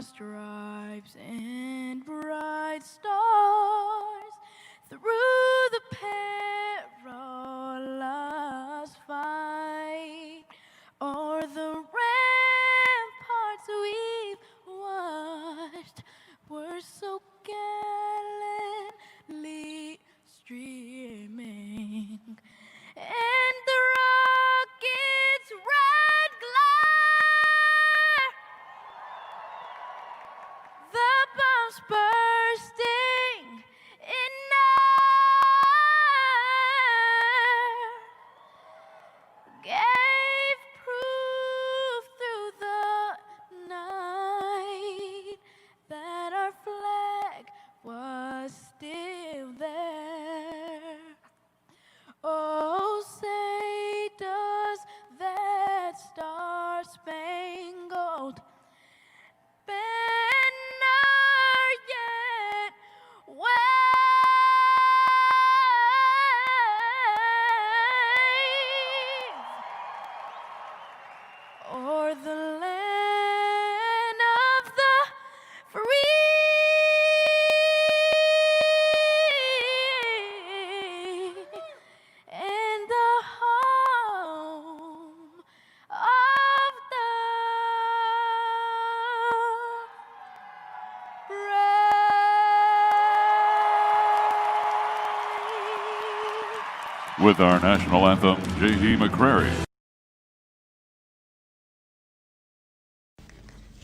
stripes and bright stars through the perilous fight, o'er the ramparts we've watched were so gallantly streaming, and the rocket's red glare, the bombs bursting in air, gave proof through the night that our flag was still there. Oh, say does that star-spangled banner yet wave o'er the land of the free and the home of the brave. With our national anthem, J.D. McCrary.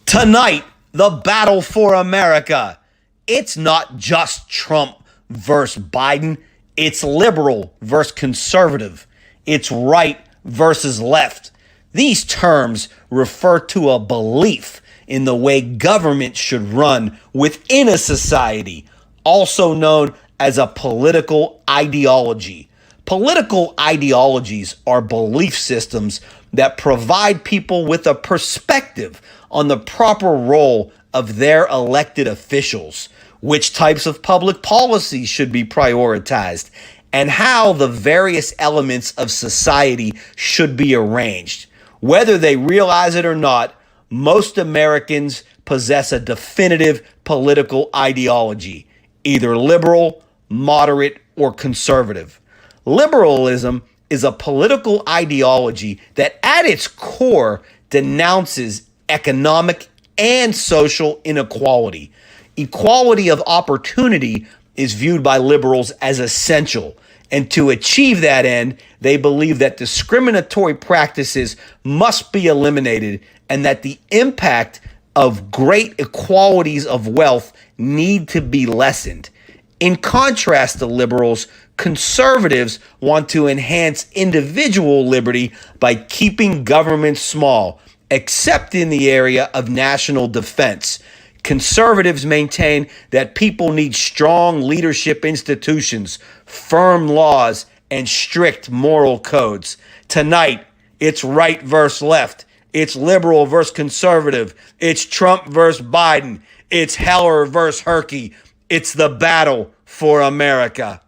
Tonight, the battle for America. It's not just Trump versus Biden. It's liberal versus conservative. It's right versus left. These terms refer to a belief in the way government should run within a society, also known as a political ideology. Political ideologies are belief systems that provide people with a perspective on the proper role of their elected officials, which types of public policies should be prioritized, and how the various elements of society should be arranged. Whether they realize it or not, most Americans possess a definitive political ideology, either liberal, moderate, or conservative. Liberalism is a political ideology that at its core denounces economic and social inequality. Equality of opportunity is viewed by liberals as essential, and to achieve that end, they believe that discriminatory practices must be eliminated and that the impact of great equalities of wealth need to be lessened. In contrast to liberals, conservatives want to enhance individual liberty by keeping government small, except in the area of national defense. Conservatives maintain that people need strong leadership institutions, firm laws, and strict moral codes. Tonight, it's right versus left. It's liberal versus conservative. It's Trump versus Biden. It's Heller versus HERKY. It's the battle for America.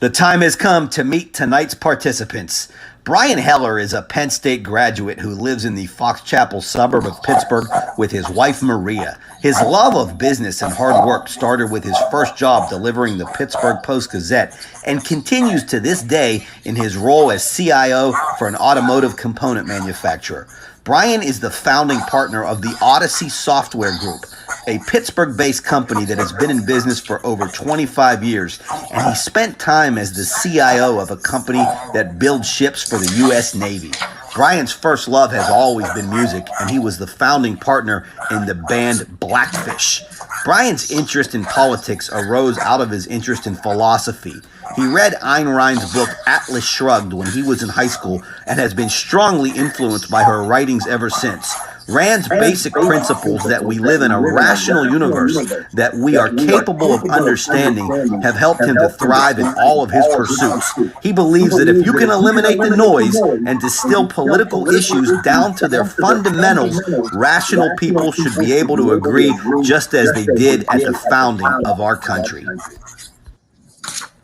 The time has come to meet tonight's participants. Brian Heller is a Penn State graduate who lives in the Fox Chapel suburb of Pittsburgh with his wife Maria. His love of business and hard work started with his first job delivering the Pittsburgh Post-Gazette and continues to this day in his role as CIO for an automotive component manufacturer. Brian is the founding partner of the Odyssey Software Group, a Pittsburgh-based company that has been in business for over 25 years, and he spent time as the CIO of a company that builds ships for the U.S. Navy. Brian's first love has always been music, and he was the founding partner in the band Blackfish. Brian's interest in politics arose out of his interest in philosophy. He read Ayn Rand's book Atlas Shrugged when he was in high school and has been strongly influenced by her writings ever since. Rand's basic principles that we live in a rational universe that we are capable of understanding have helped him to thrive in all of his pursuits. He believes that if you can eliminate the noise and distill political issues down to their fundamentals, rational people should be able to agree just as they did at the founding of our country.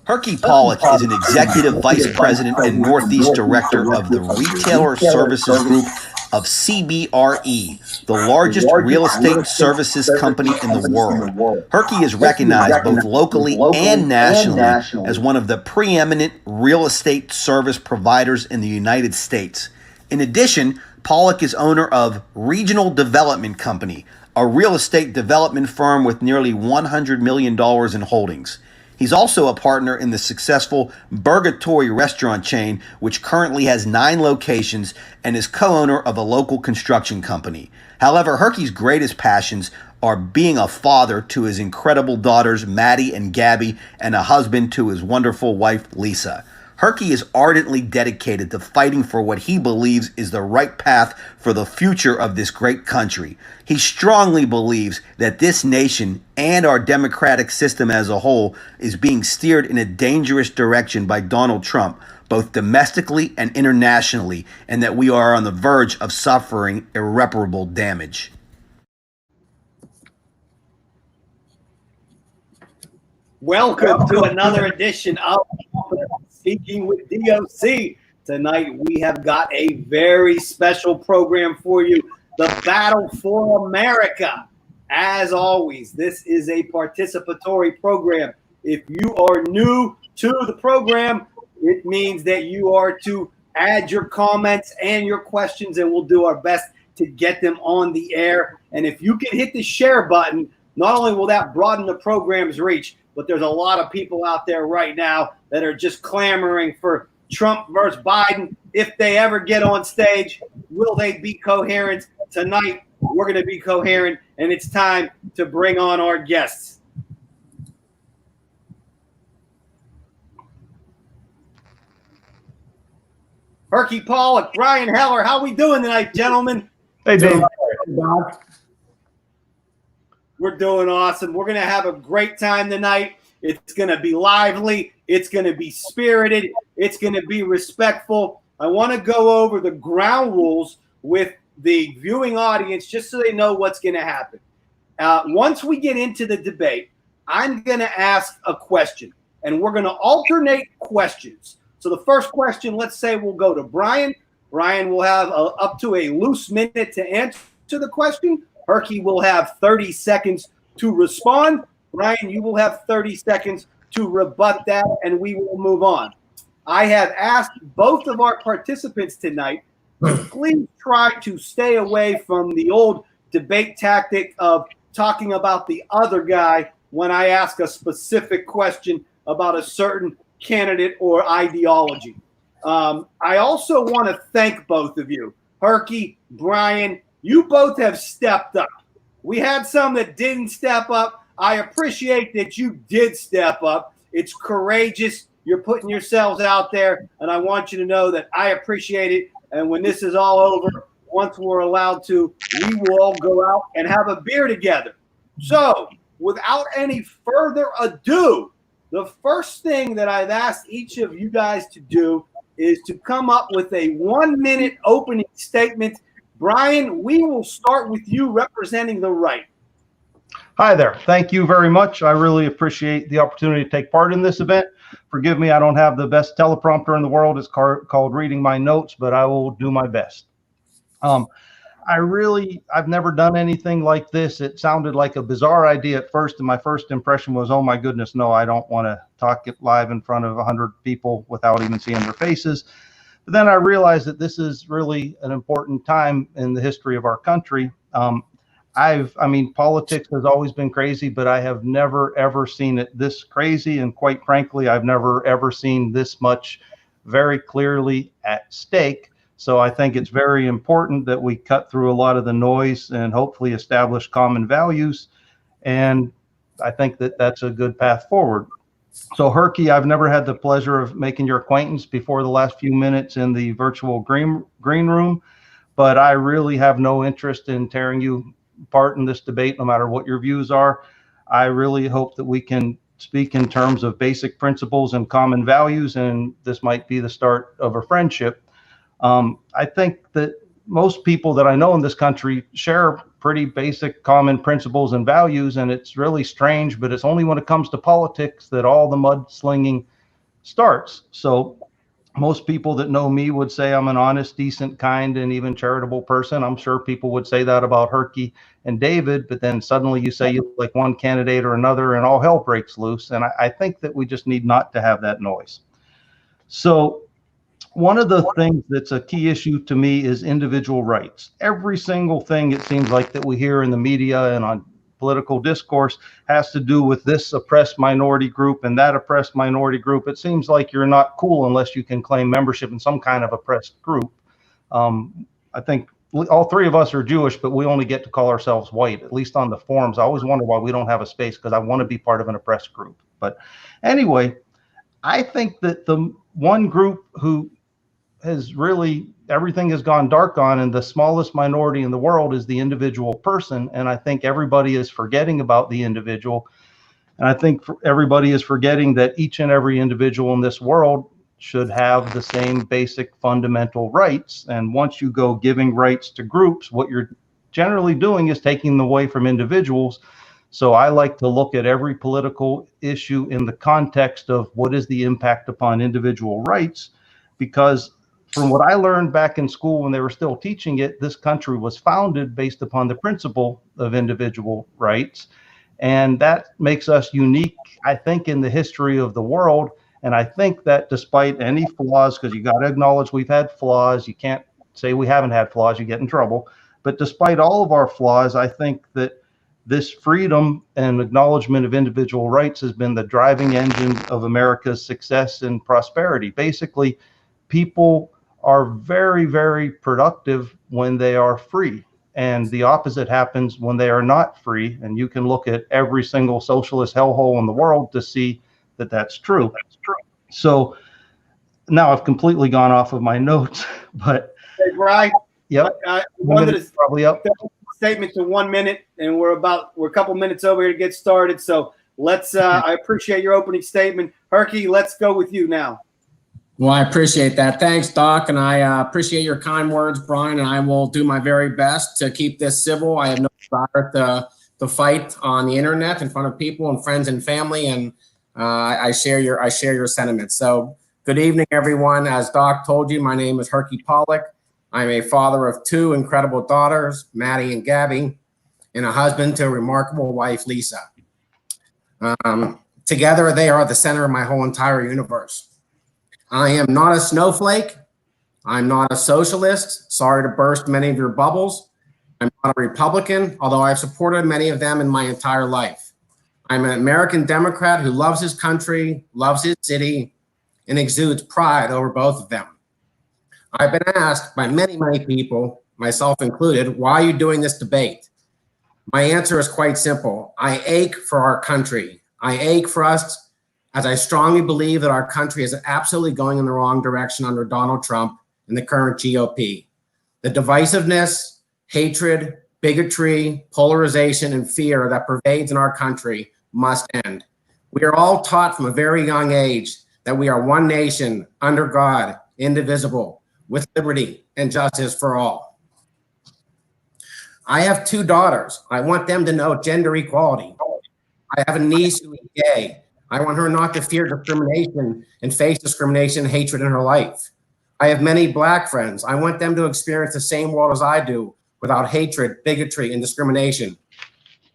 HERKY Pollock is an executive vice president and Northeast director of the Retailer Services Group of CBRE, the largest real estate services company in the world. HERKY is recognized both locally and nationally as one of the preeminent real estate service providers in the United States. In addition, Pollock is owner of Regional Development Company, a real estate development firm with nearly $100 million in holdings. He's also a partner in the successful Burgatory restaurant chain, which currently has 9 locations, and is co-owner of a local construction company. However, HERKY's greatest passions are being a father to his incredible daughters, Maddie and Gabby, and a husband to his wonderful wife, Lisa. HERKY is ardently dedicated to fighting for what he believes is the right path for the future of this great country. He strongly believes that this nation and our democratic system as a whole is being steered in a dangerous direction by Donald Trump, both domestically and internationally, and that we are on the verge of suffering irreparable damage. Welcome to another edition of Speaking with DOC. Tonight we have got a very special program for you, the Battle for America. As always, this is a participatory program. If you are new to the program, it means that you are to add your comments and your questions, and we'll do our best to get them on the air. And if you can hit the share button, not only will that broaden the program's reach, but there's a lot of people out there right now that are just clamoring for Trump versus Biden. If they ever get on stage, will they be coherent? Tonight, we're going to be coherent, and it's time to bring on our guests. HERKY Pollock, Brian Heller, how we doing tonight, gentlemen? Hey, Dave. We're doing awesome. We're going to have a great time tonight. It's going to be lively. It's going to be spirited. It's going to be respectful. I want to go over the ground rules with the viewing audience just so they know what's going to happen. Once we get into the debate, I'm going to ask a question, and we're going to alternate questions. So the first question, let's say we'll go to Brian. Brian will have up to a loose minute to answer the question. HERKY will have 30 seconds to respond. Brian, you will have 30 seconds to rebut that, and we will move on. I have asked both of our participants tonight to please try to stay away from the old debate tactic of talking about the other guy when I ask a specific question about a certain candidate or ideology. I also want to thank both of you. HERKY, Brian, you both have stepped up. We had some that didn't step up. I appreciate that you did step up. It's courageous. You're putting yourselves out there, and I want you to know that I appreciate it. And when this is all over, once we're allowed to, we will all go out and have a beer together. So, without any further ado, the first thing that I've asked each of you guys to do is to come up with a 1-minute opening statement. Brian, we will start with you representing the right. Hi there. Thank you very much. I really appreciate the opportunity to take part in this event. Forgive me, I don't have the best teleprompter in the world. It's called reading my notes, but I will do my best. I've never done anything like this. It sounded like a bizarre idea at first, and my first impression was, oh my goodness, no, I don't want to talk it live in front of 100 people without even seeing their faces. But then I realized that this is really an important time in the history of our country. Politics has always been crazy, but I have never, ever seen it this crazy. And quite frankly, I've never, ever seen this much very clearly at stake. So I think it's very important that we cut through a lot of the noise and hopefully establish common values. And I think that that's a good path forward. So HERKY, I've never had the pleasure of making your acquaintance before the last few minutes in the virtual green room, but I really have no interest in tearing you apart in this debate, no matter what your views are. I really hope that we can speak in terms of basic principles and common values, and this might be the start of a friendship. I think that most people that I know in this country share pretty basic common principles and values, and it's really strange, but it's only when it comes to politics that all the mudslinging starts. So Most people that know me would say I'm an honest, decent, kind, and even charitable person. I'm sure people would say that about Herky and David, but then suddenly you say you like one candidate or another and all hell breaks loose. And I think that we just need not to have that noise. So one of the things that's a key issue to me is individual rights. Every single thing it seems like that we hear in the media and on political discourse has to do with this oppressed minority group and that oppressed minority group. It seems like you're not cool unless you can claim membership in some kind of oppressed group. I think all three of us are Jewish, but we only get to call ourselves white, at least on the forums. I always wonder why we don't have a space, because I want to be part of an oppressed group. But anyway, I think that the one group who has really, everything has gone dark on, and the smallest minority in the world is the individual person. And I think everybody is forgetting about the individual. And I think everybody is forgetting that each and every individual in this world should have the same basic fundamental rights. And once you go giving rights to groups, what you're generally doing is taking them away from individuals. So I like to look at every political issue in the context of what is the impact upon individual rights, because from what I learned back in school when they were still teaching it, this country was founded based upon the principle of individual rights. And that makes us unique, I think, in the history of the world. And I think that despite any flaws, because you got to acknowledge we've had flaws, you can't say we haven't had flaws, you get in trouble. But despite all of our flaws, I think that this freedom and acknowledgement of individual rights has been the driving engine of America's success and prosperity. Basically, people are very, very productive when they are free. And the opposite happens when they are not free. And you can look at every single socialist hellhole in the world to see that that's true. So now I've completely gone off of my notes, but Hey, Brian. yep. I wanted to probably up. Statement to 1 minute, and we're a couple minutes over here to get started. So let's. I appreciate your opening statement, Herky. Let's go with you now. Well, I appreciate that. Thanks, Doc. And I appreciate your kind words, Brian. And I will do my very best to keep this civil. I have no desire to fight on the internet in front of people and friends and family. And I share your sentiments. So good evening, everyone. As Doc told you, my name is Herky Pollock. I'm a father of two incredible daughters, Maddie and Gabby, and a husband to a remarkable wife, Lisa. Together, they are the center of my whole entire universe. I am not a snowflake. I'm not a socialist. Sorry to burst many of your bubbles. I'm not a Republican, although I've supported many of them in my entire life. I'm an American Democrat who loves his country, loves his city, and exudes pride over both of them. I've been asked by many, many people, myself included, why are you doing this debate? My answer is quite simple. I ache for our country. I ache for us, as I strongly believe that our country is absolutely going in the wrong direction under Donald Trump and the current GOP. The divisiveness, hatred, bigotry, polarization, and fear that pervades in our country must end. We are all taught from a very young age that we are one nation, under God, indivisible, with liberty and justice for all. I have two daughters. I want them to know gender equality. I have a niece who is gay. I want her not to fear discrimination and face discrimination and hatred in her life. I have many Black friends. I want them to experience the same world as I do, without hatred, bigotry, and discrimination.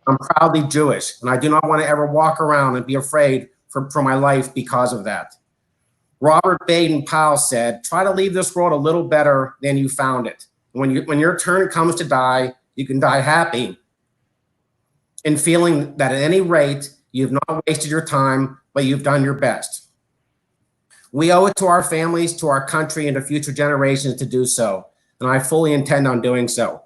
I'm proudly Jewish, and I do not want to ever walk around and be afraid for my life because of that. Robert Baden-Powell said, try to leave this world a little better than you found it. When your turn comes to die, you can die happy and feeling that at any rate, you've not wasted your time, but you've done your best. We owe it to our families, to our country, and to future generations to do so, and I fully intend on doing so.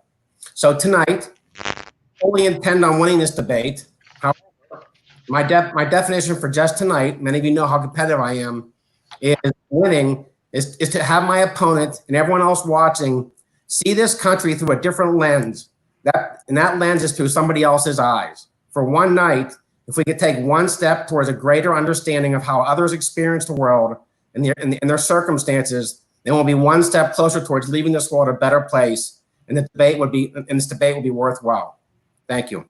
So tonight, I fully intend on winning this debate. However, my definition for just tonight, many of you know how competitive I am, is winning is to have my opponent and everyone else watching see this country through a different lens. And that lens is through somebody else's eyes. For one night, if we could take one step towards a greater understanding of how others experience the world and their circumstances, then we'll be one step closer towards leaving this world a better place, and this debate will be worthwhile. Thank you.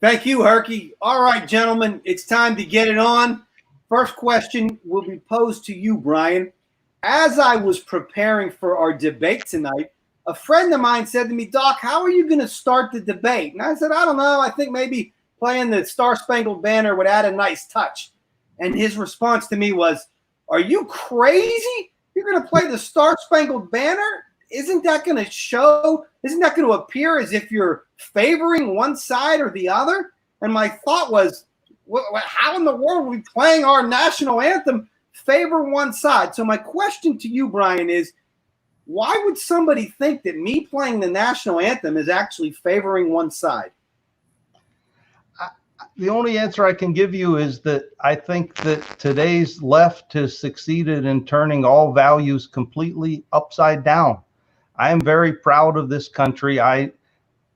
Thank you, Herky. All right, gentlemen, it's time to get it on. First question will be posed to you, Brian. as I was preparing for our debate tonight, a friend of mine said to me, Doc, how are you going to start the debate? And I said, I don't know. I think maybe playing the Star Spangled Banner would add a nice touch. And his response to me was, are you crazy? You're going to play the Star Spangled Banner? Isn't that going to show? Isn't that going to appear as if you're favoring one side or the other? And my thought was, how in the world are we playing our national anthem favor one side? So my question to you, Brian, is why would somebody think that me playing the national anthem is actually favoring one side? The only answer I can give you is that I think that today's left has succeeded in turning all values completely upside down. I am very proud of this country.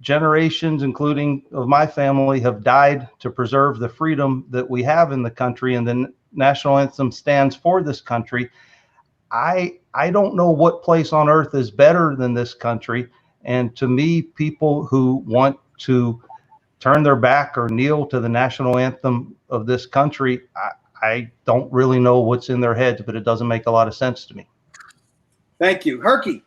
Generations, including of my family, have died to preserve the freedom that we have in the country, and the national anthem stands for this country. I don't know what place on earth is better than this country. And to me, people who want to turn their back or kneel to the national anthem of this country, I don't really know what's in their heads, but it doesn't make a lot of sense to me. Thank you. Herky.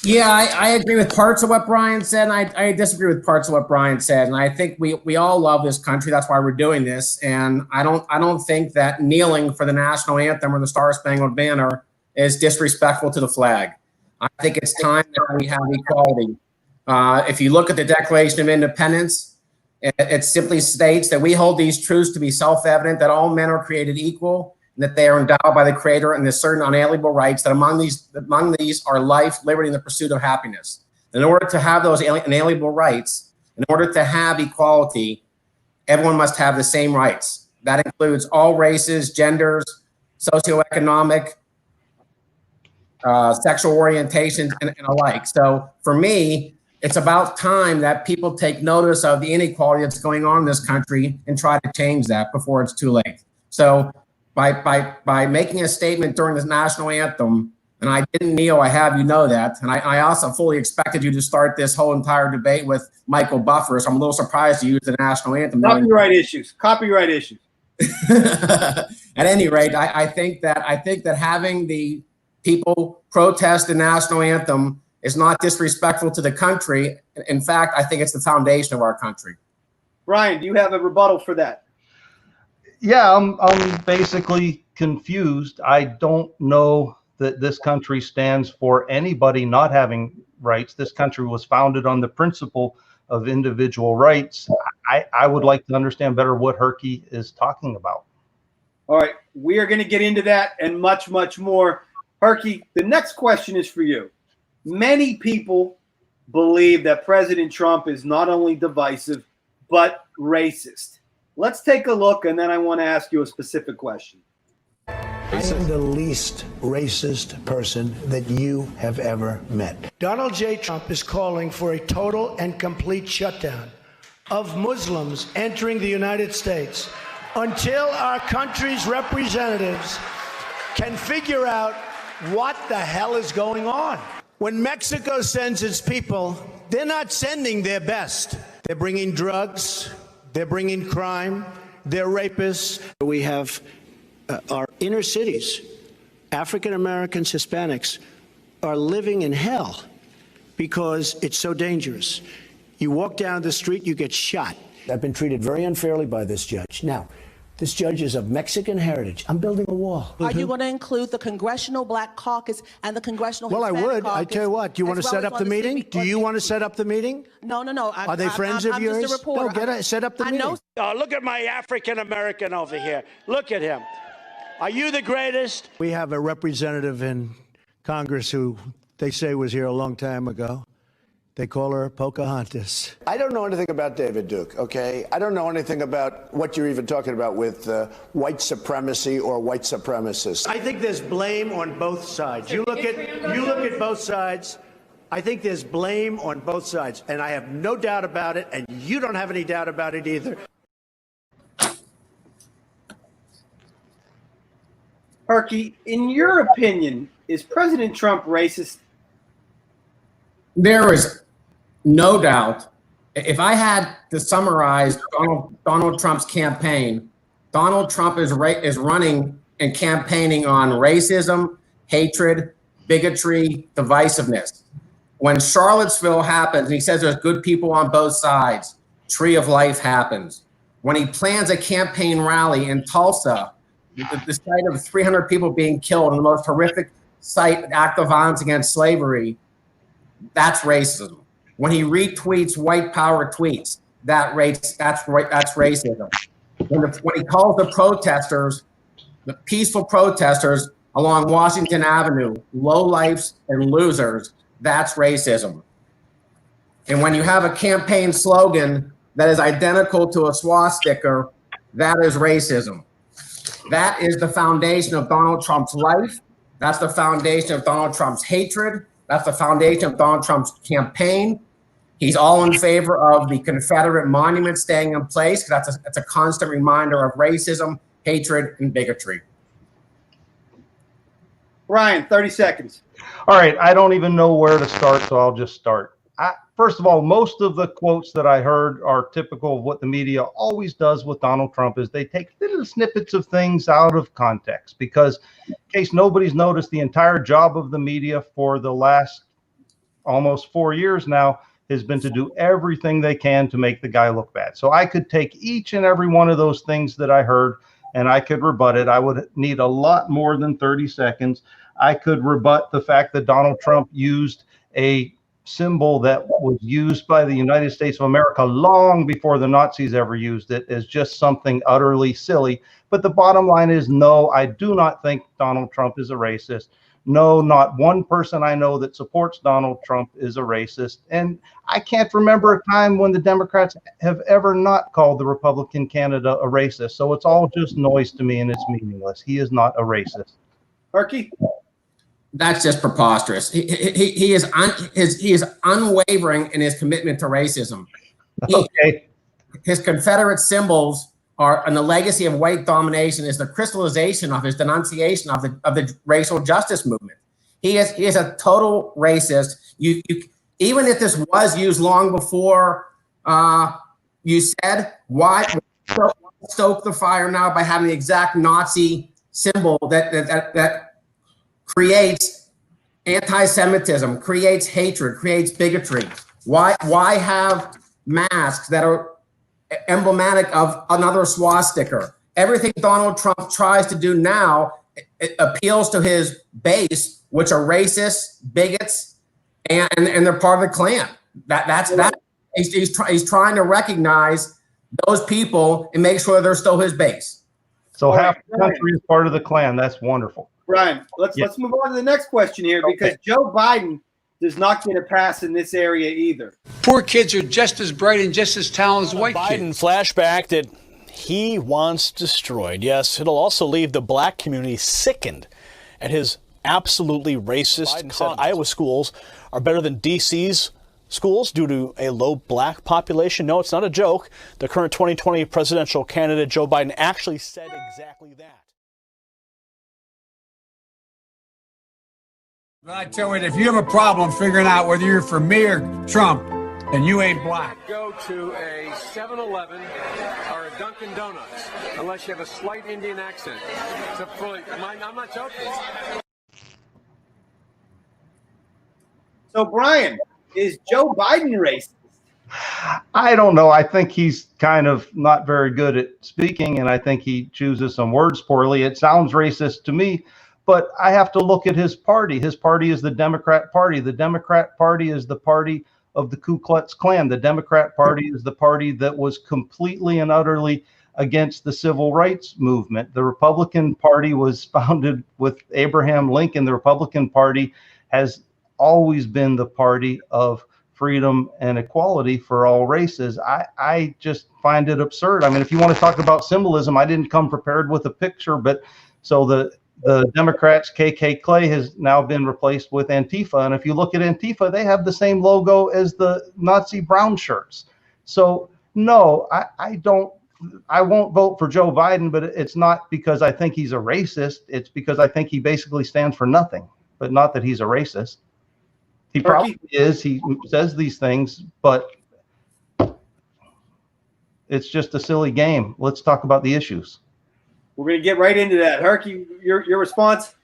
Yeah, I agree with parts of what Brian said, and I disagree with parts of what Brian said. And I think we all love this country. That's why we're doing this. And I don't think that kneeling for the national anthem or the Star Spangled Banner is disrespectful to the flag. I think it's time that we have equality. If you look at the Declaration of Independence, it simply states that we hold these truths to be self-evident, that all men are created equal, and that they are endowed by the Creator and there's certain unalienable rights, that among these are life, liberty, and the pursuit of happiness. In order to have those inalienable rights, in order to have equality, everyone must have the same rights. That includes all races, genders, socioeconomic, sexual orientations, and alike. So for me, it's about time that people take notice of the inequality that's going on in this country and try to change that before it's too late. So by making a statement during this national anthem, and I didn't kneel, I have you know that, and I also fully expected you to start this whole entire debate with Michael Buffer, so I'm a little surprised you used the national anthem. Copyright issues. At any rate, I think that having the people protest the national anthem is not disrespectful to the country. In fact, I think it's the foundation of our country. Brian, do you have a rebuttal for that? Yeah, I'm basically confused. I don't know that this country stands for anybody not having rights. This country was founded on the principle of individual rights. I would like to understand better what HERKY is talking about. All right, we are going to get into that and much, much more. HERKY, the next question is for you. Many people believe that President Trump is not only divisive, but racist. Let's take a look, and then I want to ask you a specific question. I am the least racist person that you have ever met. Donald J. Trump is calling for a total and complete shutdown of Muslims entering the United States until our country's representatives can figure out what the hell is going on. When Mexico sends its people, they're not sending their best. They're bringing drugs, they're bringing crime, they're rapists. We have our inner cities, African Americans, Hispanics, are living in hell because it's so dangerous. You walk down the street, you get shot. I've been treated very unfairly by this judge. Now, this judge is of Mexican heritage. I'm building a wall. Are you going to include the Congressional Black Caucus and the Congressional Well, Hispanic I would. Caucus, I tell you what, do you want to set up the meeting? Do you want to set up the meeting? No. Are they friends of yours? I'm just a reporter. No, set up the meeting. know. Oh, look at my African American over here. Look at him. Are you the greatest? We have a representative in Congress who they say was here a long time ago. They call her Pocahontas. I don't know anything about David Duke, okay? I don't know anything about what you're even talking about with white supremacy or white supremacists. I think there's blame on both sides. You look at both sides. I think there's blame on both sides, and I have no doubt about it, and you don't have any doubt about it either. HERKY, in your opinion, is President Trump racist? There is no doubt. If I had to summarize Donald Trump's campaign, Donald Trump is running and campaigning on racism, hatred, bigotry, divisiveness. When Charlottesville happens, and he says there's good people on both sides, Tree of Life happens. When he plans a campaign rally in Tulsa, the sight of 300 people being killed in the most horrific act of violence against slavery, that's racism. When he retweets white power tweets, that's racism. When he calls the protesters, the peaceful protesters along Washington Avenue, lowlifes and losers, that's racism. And when you have a campaign slogan that is identical to a swastika, that is racism. That is the foundation of Donald Trump's life. That's the foundation of Donald Trump's hatred. That's the foundation of Donald Trump's campaign. He's all in favor of the Confederate monument staying in place because that's a constant reminder of racism, hatred, and bigotry. Brian, 30 seconds. All right, I don't even know where to start, so I'll just start. First of all, most of the quotes that I heard are typical of what the media always does with Donald Trump is they take little snippets of things out of context because, in case nobody's noticed, the entire job of the media for the last almost 4 years now has been to do everything they can to make the guy look bad. So I could take each and every one of those things that I heard and I could rebut it. I would need a lot more than 30 seconds. I could rebut the fact that Donald Trump used a symbol that was used by the United States of America long before the Nazis ever used it as just something utterly silly. But the bottom line is, no, I do not think Donald Trump is a racist. No, not one person I know that supports Donald Trump is a racist. And I can't remember a time when the Democrats have ever not called the Republican candidate a racist. So it's all just noise to me and it's meaningless. He is not a racist. HERKY? That's just preposterous. He is unwavering in his commitment to racism. Okay. His Confederate symbols are, and the legacy of white domination is the crystallization of his denunciation of the racial justice movement. He is a total racist. Even if this was used long before you said, why stoke the fire now by having the exact Nazi symbol that creates anti-Semitism, creates hatred, creates bigotry? Why have masks that are emblematic of another swastika? Everything Donald Trump tries to do now, it appeals to his base, which are racists, bigots, and they're part of the Klan. He's trying to recognize those people and make sure they're still his base. So half the country is part of the Klan. That's wonderful. Brian, let's move on to the next question here because Joe Biden does not get a pass in this area either. Poor kids are just as bright and just as talented as white kids. Biden flashback that he wants destroyed. Yes, it'll also leave the black community sickened at his absolutely racist comment. Iowa schools are better than D.C.'s schools due to a low black population. No, it's not a joke. The current 2020 presidential candidate, Joe Biden, actually said exactly that. I tell you, if you have a problem figuring out whether you're for me or Trump, then you ain't black. Go to a 7-Eleven or a Dunkin' Donuts unless you have a slight Indian accent. I'm not joking. So, Brian, is Joe Biden racist? I don't know. I think he's kind of not very good at speaking, and I think he chooses some words poorly. It sounds racist to me. But I have to look at his party. His party is the Democrat Party. The Democrat Party is the party of the Ku Klux Klan. The Democrat Party is the party that was completely and utterly against the civil rights movement. The Republican Party was founded with Abraham Lincoln. The Republican Party has always been the party of freedom and equality for all races. I just find it absurd. I mean, if you want to talk about symbolism, I didn't come prepared with a picture, but so the Democrats' KKK has now been replaced with Antifa. And if you look at Antifa, they have the same logo as the Nazi brown shirts. So no, I won't vote for Joe Biden, but it's not because I think he's a racist. It's because I think he basically stands for nothing, but not that he's a racist. He probably is. He says these things, but it's just a silly game. Let's talk about the issues. We're going to get right into that. HERKY, your response?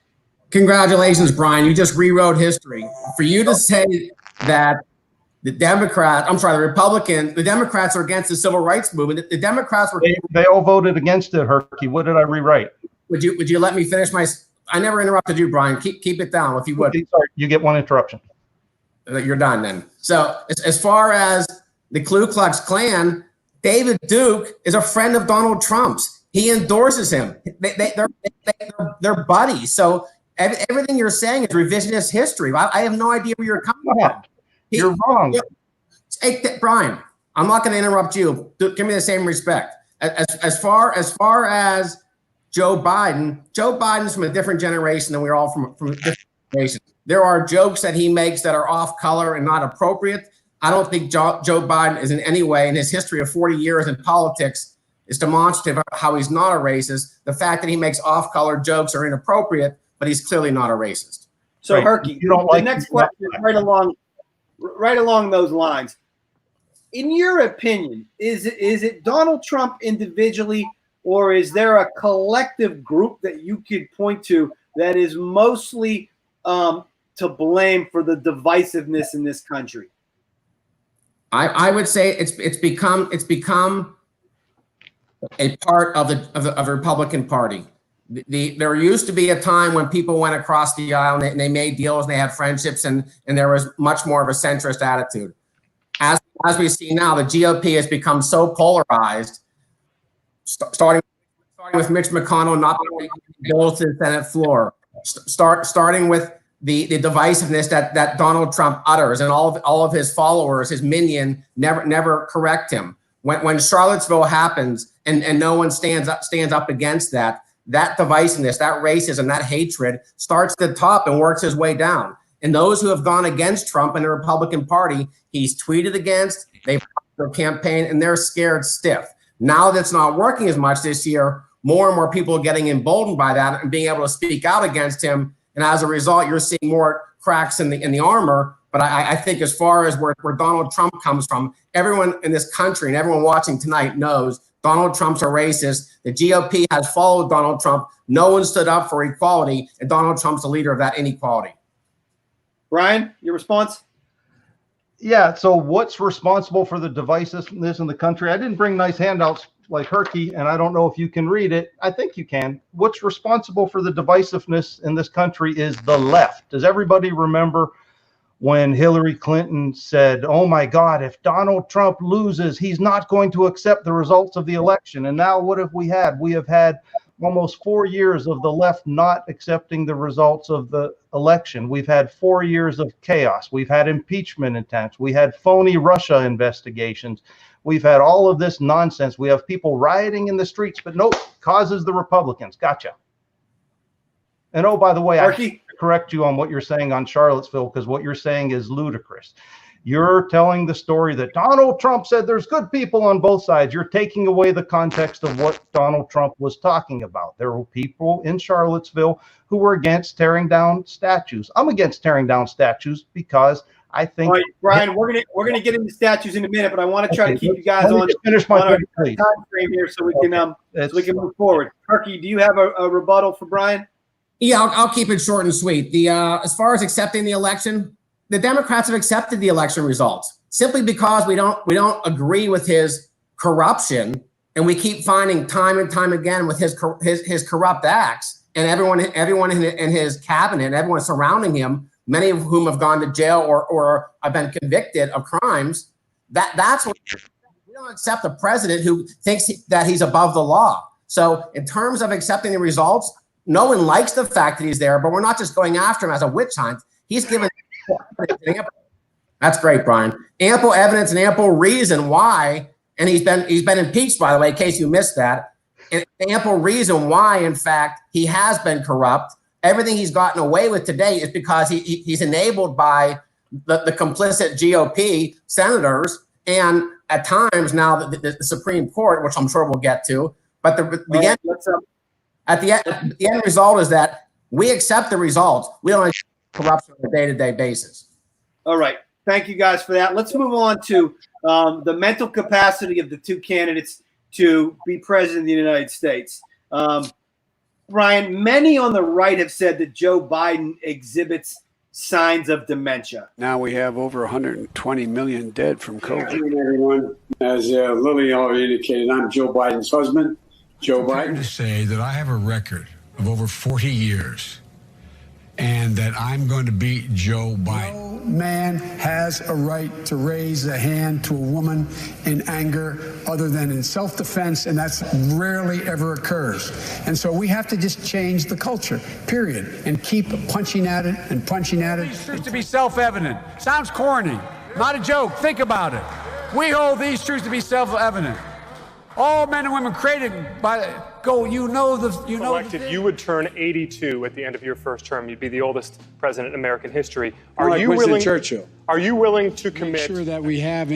Congratulations, Brian. You just rewrote history. For you to say that the Democrats are against the civil rights movement. The Democrats were. They all voted against it, Herky. What did I rewrite? Would you let me finish my? I never interrupted you, Brian. Keep it down if you would. Sorry, you get one interruption. You're done then. So as far as the Ku Klux Klan, David Duke is a friend of Donald Trump's. He endorses him. They're buddies. So everything you're saying is revisionist history. I have no idea where you're coming from. You're wrong. Hey, Brian, I'm not going to interrupt you. Give me the same respect. As far as Joe Biden's from a different generation than we're all from a different generation. There are jokes that he makes that are off color and not appropriate. I don't think Joe Biden is in any way, in his history of 40 years in politics, is demonstrative of how he's not a racist. The fact that he makes off-color jokes are inappropriate, but he's clearly not a racist. So, right. Herky, the next question is right along those lines. In your opinion, is it Donald Trump individually, or is there a collective group that you could point to that is mostly to blame for the divisiveness in this country? I would say it's become a part of the Republican Party. There used to be a time when people went across the aisle and they made deals and they had friendships and there was much more of a centrist attitude. As we see now, the GOP has become so polarized, starting with Mitch McConnell not making bills to the Senate floor, starting with the divisiveness that Donald Trump utters, and all of his followers, his minion, never correct him. When Charlottesville happens and no one stands up against that divisiveness, that racism, that hatred starts at the top and works his way down. And those who have gone against Trump and the Republican Party, he's tweeted against, they've their campaign, and they're scared stiff. Now that's not working as much this year, more and more people are getting emboldened by that and being able to speak out against him. And as a result, you're seeing more cracks in the armor. But I think as far as where Donald Trump comes from, everyone in this country and everyone watching tonight knows Donald Trump's a racist. The GOP has followed Donald Trump. No one stood up for equality, and Donald Trump's the leader of that inequality. Brian, your response? Yeah, so what's responsible for the divisiveness in the country? I didn't bring nice handouts like Herky, and I don't know if you can read it. I think you can. What's responsible for the divisiveness in this country is the left. Does everybody remember when Hillary Clinton said, oh my God, if Donald Trump loses, he's not going to accept the results of the election? And now what have we had? We have had almost 4 years of the left not accepting the results of the election. We've had 4 years of chaos. We've had impeachment attempts. We had phony Russia investigations. We've had all of this nonsense. We have people rioting in the streets, but nope, causes the Republicans. Gotcha. And oh, by the way, I correct you on what you're saying on Charlottesville, because what you're saying is ludicrous. You're telling the story that Donald Trump said there's good people on both sides. You're taking away the context of what Donald Trump was talking about. There were people in Charlottesville who were against tearing down statues. I'm against tearing down statues because I think. All right, Brian, we're gonna get into statues in a minute, but I want to try to keep you guys on finish my time frame here so we can move forward. Herky, do you have a rebuttal for Brian? Yeah, I'll keep it short and sweet. As far as accepting the election, the Democrats have accepted the election results simply because we don't agree with his corruption, and we keep finding time and time again with his corrupt acts, and everyone in his cabinet, and everyone surrounding him, many of whom have gone to jail or have been convicted of crimes. That's what we don't accept a president who thinks that he's above the law. So in terms of accepting the results, no one likes the fact that he's there, but we're not just going after him as a witch hunt. He's given that's great, Brian. Ample evidence and ample reason why, and he's been impeached, by the way, in case you missed that. And ample reason why, in fact, he has been corrupt. Everything he's gotten away with today is because he's enabled by the complicit GOP senators, and at times now the Supreme Court, which I'm sure we'll get to. But the end result is that we accept the results. We don't accept corruption on a day-to-day basis. All right. Thank you guys for that. Let's move on to the mental capacity of the two candidates to be president of the United States. Brian, many on the right have said that Joe Biden exhibits signs of dementia. Now we have over 120 million dead from COVID. Good afternoon, everyone. As Lily already indicated, I'm Joe Biden's husband, Joe Biden. I'm to say that I have a record of over 40 years and that I'm going to beat Joe Biden. No man has a right to raise a hand to a woman in anger other than in self-defense, and that's rarely ever occurs. And so we have to just change the culture, period, and keep punching at it and punching at it. These truths to be self-evident. Sounds corny. Not a joke. Think about it. We hold these truths to be self-evident. All men and women created by you would turn 82 at the end of your first term. You'd be the oldest president in American history. Are you willing, Churchill? Are you willing to commit? Make sure that we have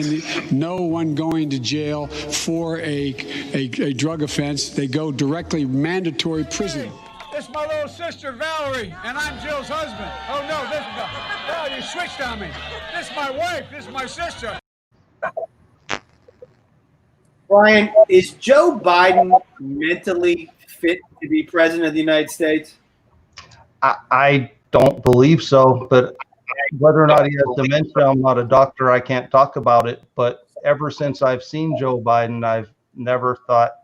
no one going to jail for a drug offense. They go directly mandatory prison. This is my little sister, Valerie, and I'm Jill's husband. Oh, no, you switched on me. This is my wife. This is my sister. Brian, is Joe Biden mentally fit to be president of the United States? I don't believe so, but whether or not he has dementia, I'm not a doctor. I can't talk about it. But ever since I've seen Joe Biden, I've never thought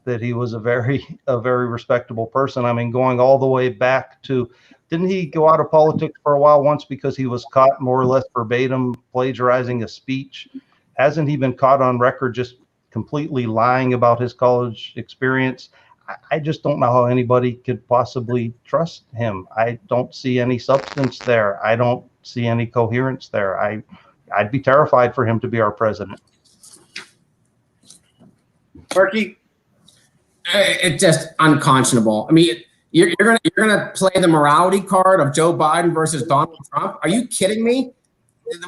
that he was a very respectable person. I mean, going all the way back to, didn't he go out of politics for a while once because he was caught more or less verbatim plagiarizing a speech? Hasn't he been caught on record just completely lying about his college experience? I just don't know how anybody could possibly trust him. I don't see any substance there. I don't see any coherence there. I'd be terrified for him to be our president. HERKY? It's just unconscionable. I mean, you're gonna play the morality card of Joe Biden versus Donald Trump? Are you kidding me?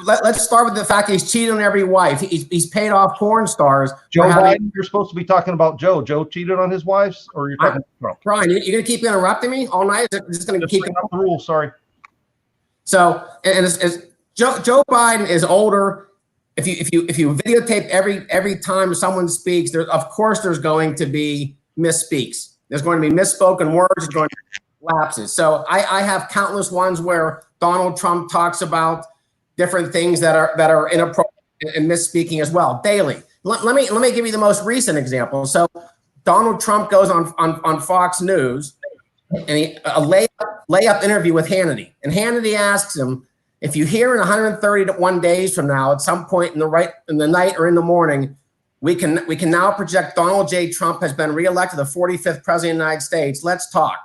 Let's start with the fact that he's cheated on every wife. He's paid off porn stars. Joe Biden, you're supposed to be talking about Joe. Joe cheated on his wives, or you're talking about Trump? Brian, you're going to keep interrupting me all night? Is it just going to keep the rule? Sorry. So, Joe Biden is older. If you videotape every time someone speaks, of course there's going to be misspeaks. There's going to be misspoken words. There's going to be lapses. So I have countless ones where Donald Trump talks about different things that are inappropriate and misspeaking as well daily. Let me give you the most recent example. So Donald Trump goes on Fox News and a layup interview with Hannity, and Hannity asks him, if you hear in 131 days from now, at some point in the night or in the morning, we can now project Donald J. Trump has been reelected the 45th president of the United States. Let's talk.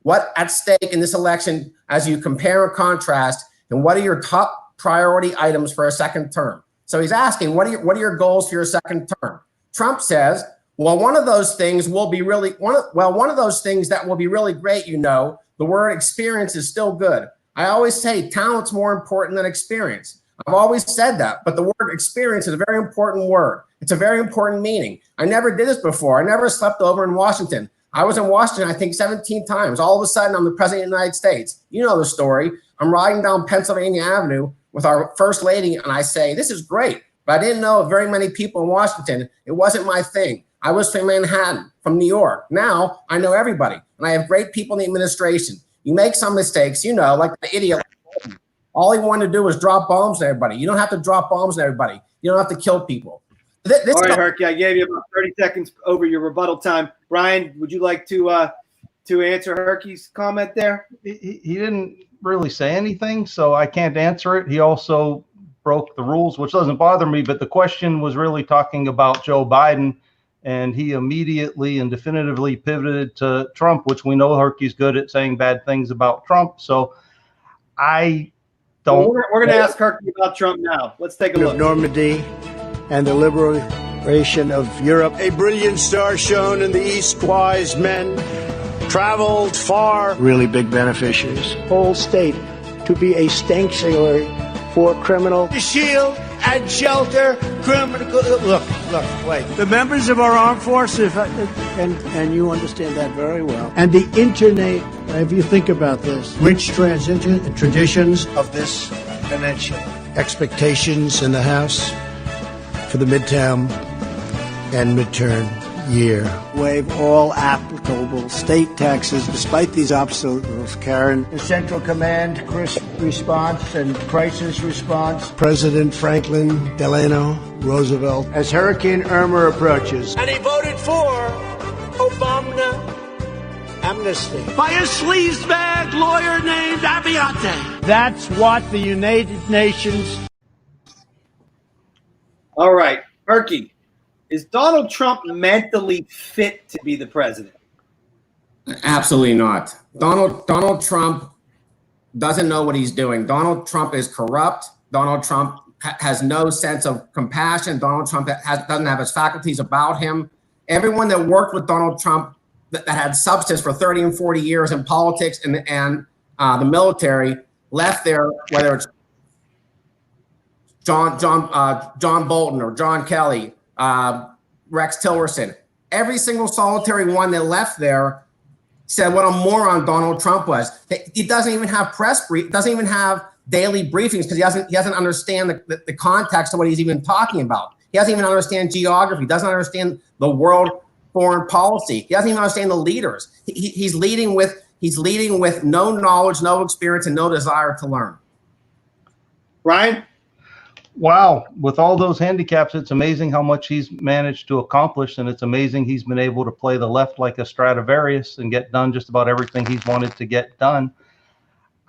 What at stake in this election as you compare and contrast, and what are your top priority items for a second term? So he's asking, what are your goals for your second term? Trump says, well, one of those things that will be really great, the word experience is still good. I always say talent's more important than experience. I've always said that, but the word experience is a very important word. It's a very important meaning. I never did this before. I never slept over in Washington. I was in Washington, I think 17 times. All of a sudden, I'm the president of the United States. You know the story. I'm riding down Pennsylvania Avenue with our first lady, and I say, this is great, but I didn't know of very many people in Washington. It wasn't my thing. I was from Manhattan, from New York. Now I know everybody, and I have great people in the administration. You make some mistakes, like the idiot. All he wanted to do was drop bombs on everybody. You don't have to drop bombs on everybody. You don't have to kill people. All right, HERKY, I gave you about 30 seconds over your rebuttal time. Brian, would you like to answer HERKY's comment there? He didn't really say anything, so I can't answer it. He also broke the rules, which doesn't bother me, but the question was really talking about Joe Biden, and he immediately and definitively pivoted to Trump, which we know HERKY's good at saying bad things about Trump. So I don't. We're going to ask HERKY about Trump now. Let's take a look. Normandy and the liberation of Europe. A brilliant star shone in the east, wise men traveled far. Really big beneficiaries. Whole state to be a sanctuary for criminal. To shield and shelter criminal. Look, wait. The members of our armed forces, and you understand that very well. And the internet, if you think about this, rich traditions of this peninsula. Expectations in the House for the midterm and midterm year. Waive all applicable state taxes despite these obstacles, Karen. The Central Command response and crisis response. President Franklin Delano Roosevelt as Hurricane Irma approaches. And he voted for Obama amnesty by a sleazebag lawyer named Abiante. That's what the United Nations. All right, Herky, is Donald Trump mentally fit to be the president? Absolutely not. Donald Trump doesn't know what he's doing. Donald Trump is corrupt. Donald Trump has no sense of compassion. Donald Trump doesn't have his faculties about him. Everyone that worked with Donald Trump that had substance for 30 and 40 years in politics and the military left there, whether it's John Bolton or John Kelly, Rex Tillerson. Every single solitary one that left there said what a moron Donald Trump was. He doesn't even have doesn't even have daily briefings because he doesn't understand the context of what he's even talking about. He doesn't even understand geography. Doesn't understand the world foreign policy. He doesn't even understand the leaders. He's leading with no knowledge, no experience, and no desire to learn. Ryan? Wow, with all those handicaps, it's amazing how much he's managed to accomplish, and it's amazing he's been able to play the left like a Stradivarius and get done just about everything he's wanted to get done.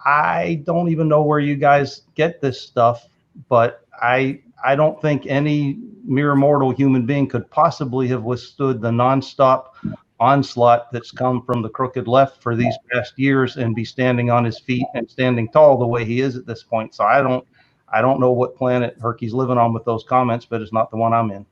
I don't even know where you guys get this stuff, but I don't think any mere mortal human being could possibly have withstood the nonstop onslaught that's come from the crooked left for these past years and be standing on his feet and standing tall the way he is at this point. So I don't know what planet Herky's living on with those comments, but it's not the one I'm in.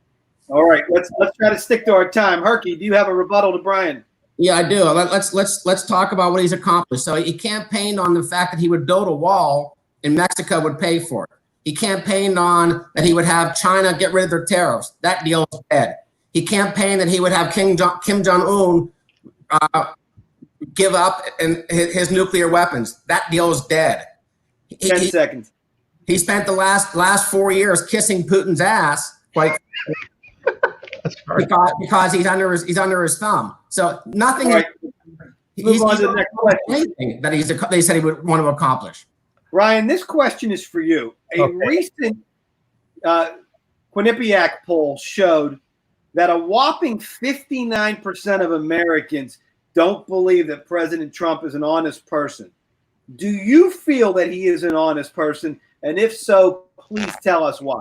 All right, let's try to stick to our time. Herky, do you have a rebuttal to Brian? Yeah, I do. Let's talk about what he's accomplished. So he campaigned on the fact that he would build a wall and Mexico would pay for it. He campaigned on that he would have China get rid of their tariffs. That deal is dead. He campaigned that he would have Kim Jong-un give up his nuclear weapons. That deal is dead. 10 seconds. He spent the last 4 years kissing Putin's ass, like because he's under his thumb. So nothing. Right. Move on to the next question. Anything that they said he would want to accomplish. Ryan, this question is for you. A recent Quinnipiac poll showed that a whopping 59% of Americans don't believe that President Trump is an honest person. Do you feel that he is an honest person? And if so, please tell us why.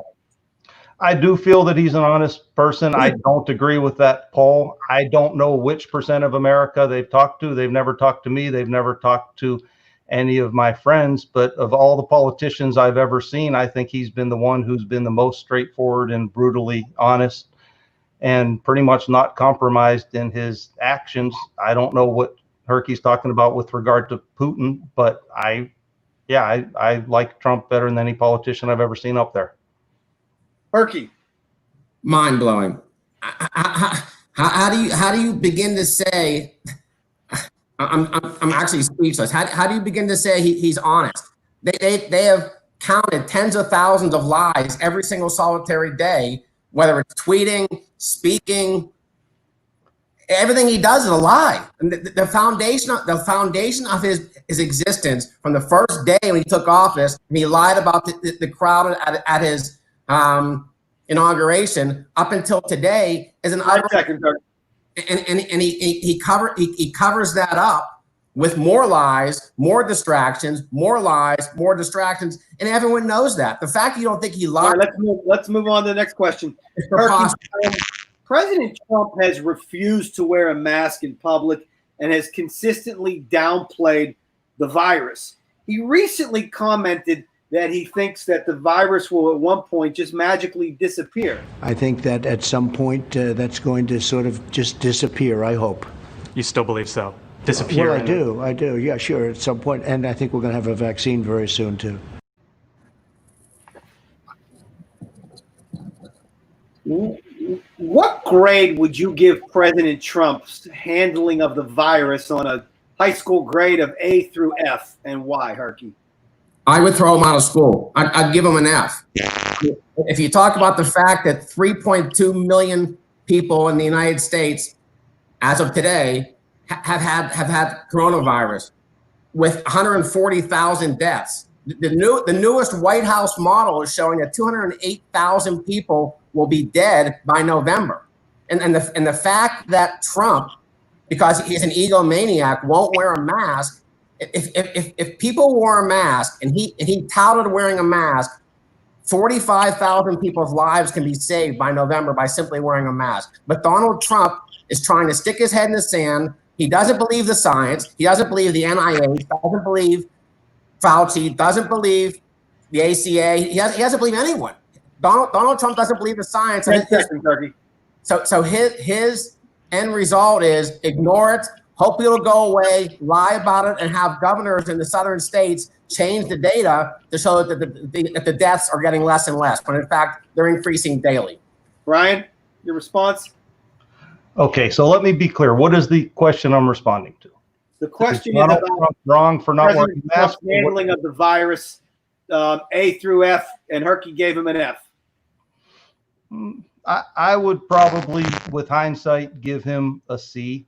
I do feel that he's an honest person. I don't agree with that poll. I don't know which percent of America they've talked to. They've never talked to me. They've never talked to any of my friends. But of all the politicians I've ever seen, I think he's been the one who's been the most straightforward and brutally honest and pretty much not compromised in his actions. I don't know what Herky's talking about with regard to Putin, but I like Trump better than any politician I've ever seen up there. Herky. Mind blowing. How do you begin to say? I'm actually speechless. How do you begin to say he's honest? They have counted tens of thousands of lies every single solitary day, whether it's tweeting, speaking. Everything he does is a lie. And the foundation of his existence from the first day when he took office, and he lied about the crowd at his inauguration up until today is an utter. And he covers that up with more lies, more distractions, more lies, more distractions, and everyone knows that. The fact you don't think he lied. Right, let's move on to the next question. Herky, President Trump has refused to wear a mask in public and has consistently downplayed the virus. He recently commented that he thinks that the virus will at one point just magically disappear. I think that at some point that's going to sort of just disappear, I hope. You still believe so? Disappear? Well, I do. Yeah, sure, at some point. And I think we're going to have a vaccine very soon, too. What grade would you give President Trump's handling of the virus on a high school grade of A through F, and why, Herky? I would throw him out of school. I'd give him an F. If you talk about the fact that 3.2 million people in the United States, as of today, have had coronavirus, with 140,000 deaths. The newest White House model is showing that 208,000 people will be dead by November. And the fact that Trump, because he's an egomaniac, won't wear a mask. If people wore a mask and he touted wearing a mask, 45,000 people's lives can be saved by November by simply wearing a mask. But Donald Trump is trying to stick his head in the sand. He doesn't believe the science. He doesn't believe the NIH. Doesn't believe Fauci. Doesn't believe the ACA. He doesn't believe anyone. Donald Trump doesn't believe the science. So his end result is ignore it, hope it'll go away, lie about it, and have governors in the southern states change the data to show that the deaths are getting less and less, when in fact they're increasing daily. Brian, your response? Okay, so let me be clear. What is the question I'm responding to? The question is about wrong for not wearing a mask. Handling of the virus, A through F, and HERKY gave him an F. I would probably, with hindsight, give him a C.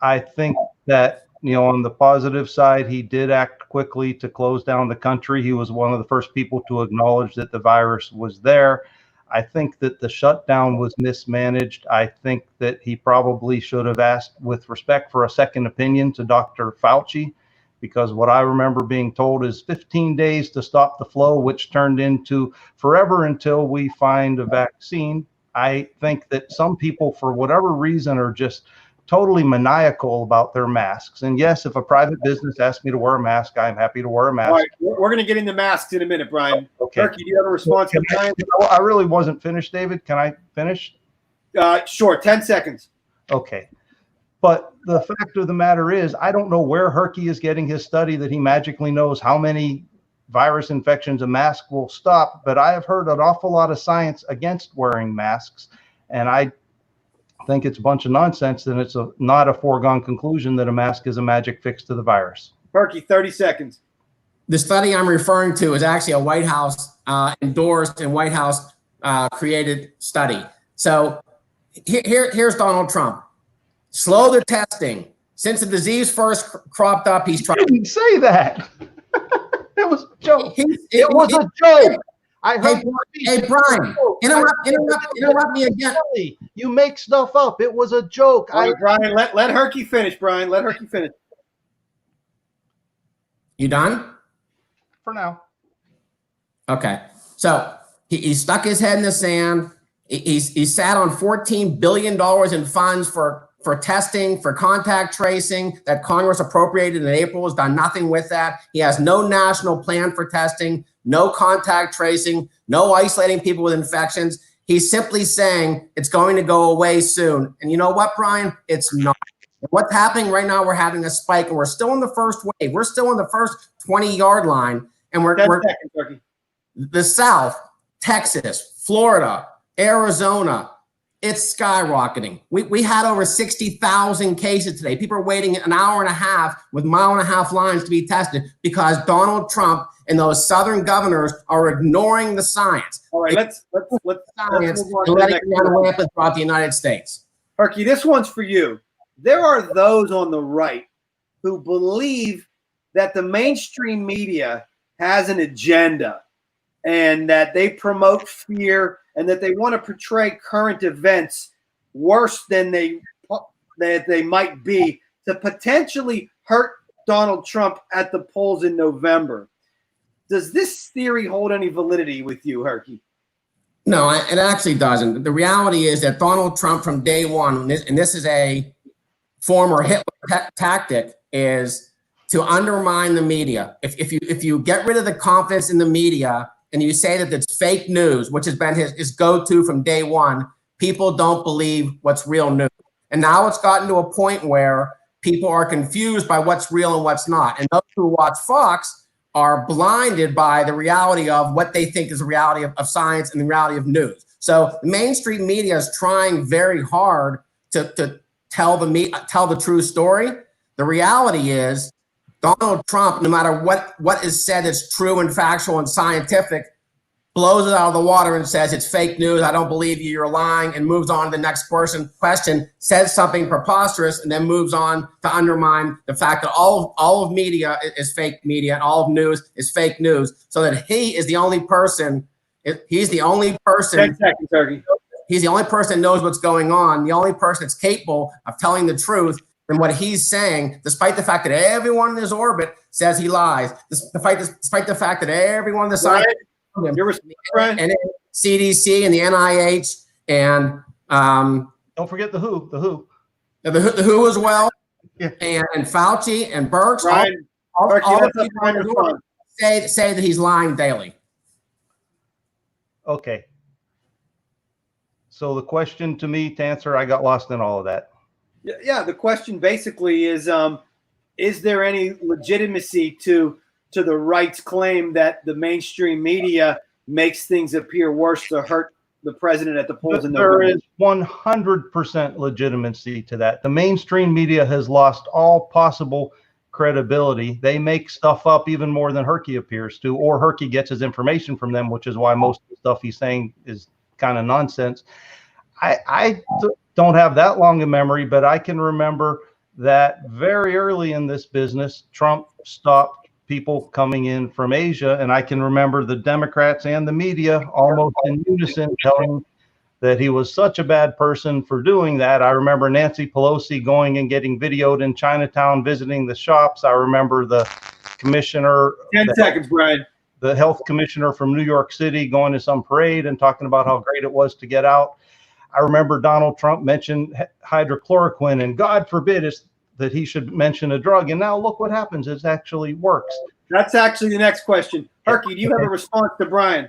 I think that, on the positive side, he did act quickly to close down the country. He was one of the first people to acknowledge that the virus was there. I think that the shutdown was mismanaged. I think that he probably should have asked, with respect, for a second opinion to Dr. Fauci, because what I remember being told is 15 days to stop the flow, which turned into forever until we find a vaccine. I think that some people, for whatever reason, are just totally maniacal about their masks. And yes, if a private business asks me to wear a mask, I'm happy to wear a mask. All right, we're going to get into masks in a minute, Brian. Okay. HERKY, do you have a response to Brian? I really wasn't finished, David. Can I finish? Sure, 10 seconds. Okay. But the fact of the matter is, I don't know where HERKY is getting his study that he magically knows how many virus infections a mask will stop. But I have heard an awful lot of science against wearing masks. And I think it's a bunch of nonsense, and it's not a foregone conclusion that a mask is a magic fix to the virus. HERKY, 30 seconds. The study I'm referring to is actually a White House endorsed and White House created study. So here's Donald Trump. Slow the testing. Since the disease first cropped up, he's trying. I didn't say that. It was a joke. It was a joke. Hey, Brian, interrupt me again. You make stuff up. It was a joke. All right, Brian, let HERKY finish, Brian. Let HERKY finish. You done? For now. Okay. So he stuck his head in the sand. He sat on $14 billion in funds for testing, for contact tracing that Congress appropriated in April, has done nothing with that. He has no national plan for testing, no contact tracing, no isolating people with infections. He's simply saying it's going to go away soon. And you know what, Brian? It's not. What's happening right now, we're having a spike, and we're still in the first wave. We're still in the first 20-yard line, and we're the South, Texas, Florida, Arizona, it's skyrocketing. We had over 60,000 cases today. People are waiting an hour and a half with mile-and-a-half lines to be tested because Donald Trump and those southern governors are ignoring the science. All right, let's science move on and to letting it run rampant throughout the United States. HERKY, this one's for you. There are those on the right who believe that the mainstream media has an agenda and that they promote fear and that they want to portray current events worse than they might be to potentially hurt Donald Trump at the polls in November. Does this theory hold any validity with you, HERKY? No, it actually doesn't. The reality is that Donald Trump from day one, and this is a former Hitler tactic, is to undermine the media. If you get rid of the confidence in the media and you say that it's fake news, which has been his go-to from day one, people don't believe what's real news. And now it's gotten to a point where people are confused by what's real and what's not. And those who watch Fox are blinded by the reality of what they think is the reality of science and the reality of news. So the mainstream media is trying very hard to tell the true story. The reality is Donald Trump, no matter what is said is true and factual and scientific, blows it out of the water and says it's fake news, I don't believe you, you're lying, and moves on to the next question, says something preposterous, and then moves on to undermine the fact that all of media is fake media and all of news is fake news, so that he is the only person, he's the only person, 10 seconds, Herky. He's the only person that knows what's going on, the only person that's capable of telling the truth and what he's saying, despite the fact that everyone in his orbit says he lies, despite the fact that everyone on the side, and CDC and the NIH and don't forget the WHO, the WHO as well, and Fauci and Birx, all the people in his orbit say that he's lying daily. Okay. So the question to me to answer, I got lost in all of that. Yeah, the question basically is there any legitimacy to the right's claim that the mainstream media makes things appear worse to hurt the president at the polls in November? There is 100% legitimacy to that. The mainstream media has lost all possible credibility. They make stuff up even more than HERKY appears to, or HERKY gets his information from them, which is why most of the stuff he's saying is kind of nonsense. I don't have that long a memory, but I can remember that very early in this business, Trump stopped people coming in from Asia. And I can remember the Democrats and the media almost in unison telling that he was such a bad person for doing that. I remember Nancy Pelosi going and getting videoed in Chinatown, visiting the shops. I remember the commissioner, 10 seconds, Brian. The health commissioner from New York City going to some parade and talking about how great it was to get out. I remember Donald Trump mentioned hydrochloroquine, and God forbid that he should mention a drug. And now look what happens. It actually works. That's actually the next question. Herky, do you have a response to Brian?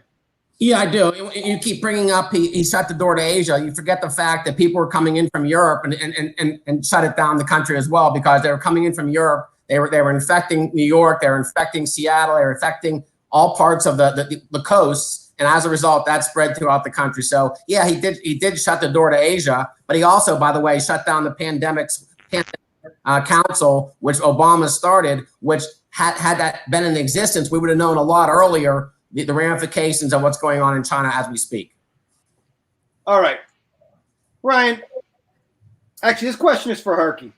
Yeah, I do. You keep bringing up he shut the door to Asia. You forget the fact that people were coming in from Europe and shut it down the country as well, because they were coming in from Europe. They were infecting New York. They were infecting Seattle. They were infecting all parts of the coasts. And as a result, that spread throughout the country. So yeah, he did shut the door to Asia, but he also, by the way, shut down the pandemic council, which Obama started, which had that been in existence, we would have known a lot earlier the ramifications of what's going on in China as we speak. All right, Ryan, actually, this question is for Herky.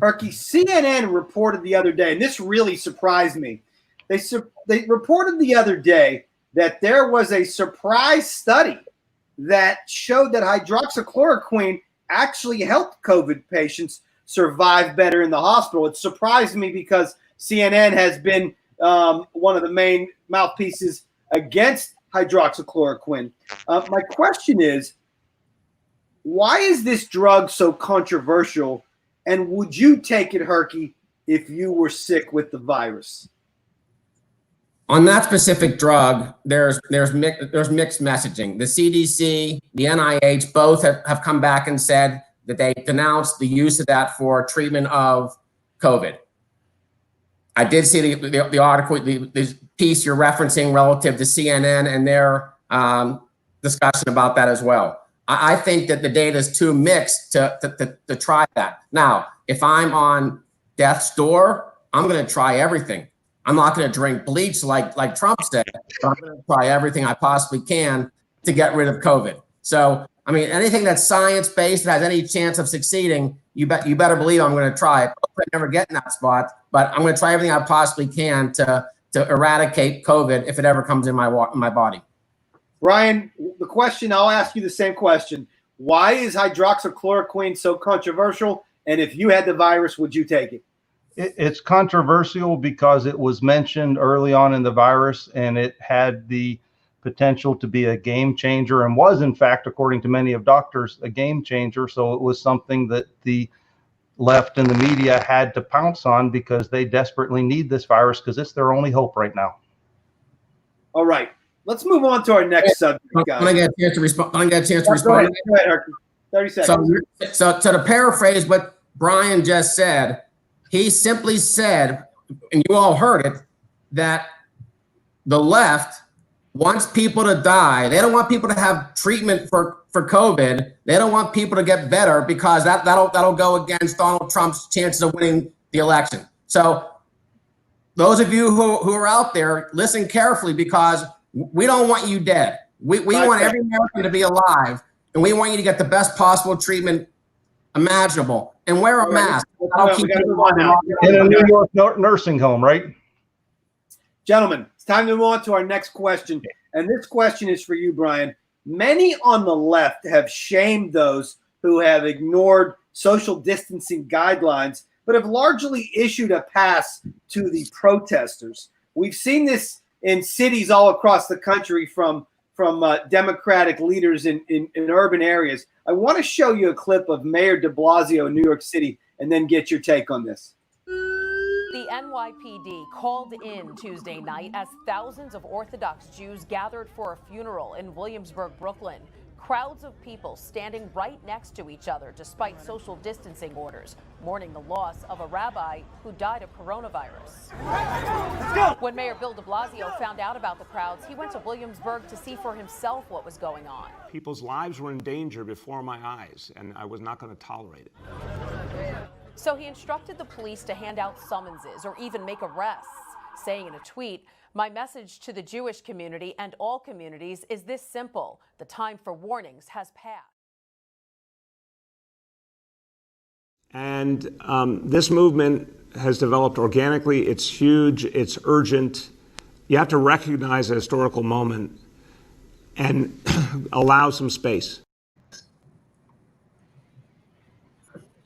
Herky, CNN reported the other day, and this really surprised me. They reported the other day that there was a surprise study that showed that hydroxychloroquine actually helped COVID patients survive better in the hospital. It surprised me because CNN has been one of the main mouthpieces against hydroxychloroquine. My question is, why is this drug so controversial? And would you take it, Herky, if you were sick with the virus? On that specific drug, there's mixed messaging. The CDC, the NIH, both have come back and said that they denounced the use of that for treatment of COVID. I did see the article, the piece you're referencing relative to CNN and their discussion about that as well. I think that the data is too mixed to try that. Now, if I'm on death's door, I'm going to try everything. I'm not going to drink bleach like Trump said, but I'm going to try everything I possibly can to get rid of COVID. So, I mean, anything that's science-based, that has any chance of succeeding, you better believe I'm going to try it. I never get in that spot, but I'm going to try everything I possibly can to eradicate COVID if it ever comes in my body. Ryan, the question, I'll ask you the same question. Why is hydroxychloroquine so controversial? And if you had the virus, would you take it? It's controversial because it was mentioned early on in the virus, and it had the potential to be a game changer, and was, in fact, according to many of doctors, a game changer. So it was something that the left and the media had to pounce on because they desperately need this virus because it's their only hope right now. All right. Let's move on to our next subject, guys. I get a chance to respond. Go ahead, Herky. 30 seconds. So to paraphrase what Brian just said, he simply said, and you all heard it, that the left wants people to die. They don't want people to have treatment for COVID. They don't want people to get better because that'll go against Donald Trump's chances of winning the election. So those of you who are out there, listen carefully, because We don't want you dead. We want every American to be alive, and we want you to get the best possible treatment imaginable. And wear a mask. I'll keep you now. In a New York nursing home, right? Gentlemen, it's time to move on to our next question. And this question is for you, Brian. Many on the left have shamed those who have ignored social distancing guidelines, but have largely issued a pass to the protesters. We've seen this in cities all across the country from Democratic leaders in urban areas. I want to show you a clip of Mayor de Blasio in New York City and then get your take on this. The NYPD called in Tuesday night as thousands of Orthodox Jews gathered for a funeral in Williamsburg, Brooklyn. Crowds of people standing right next to each other despite social distancing orders, mourning the loss of a rabbi who died of coronavirus. When Mayor Bill de Blasio found out about the crowds, he went to Williamsburg to see for himself what was going on. People's lives were in danger before my eyes, and I was not going to tolerate it. So he instructed the police to hand out summonses or even make arrests, saying in a tweet, "My message to the Jewish community and all communities is this simple: the time for warnings has passed." And this movement has developed organically. It's huge. It's urgent. You have to recognize a historical moment and allow some space.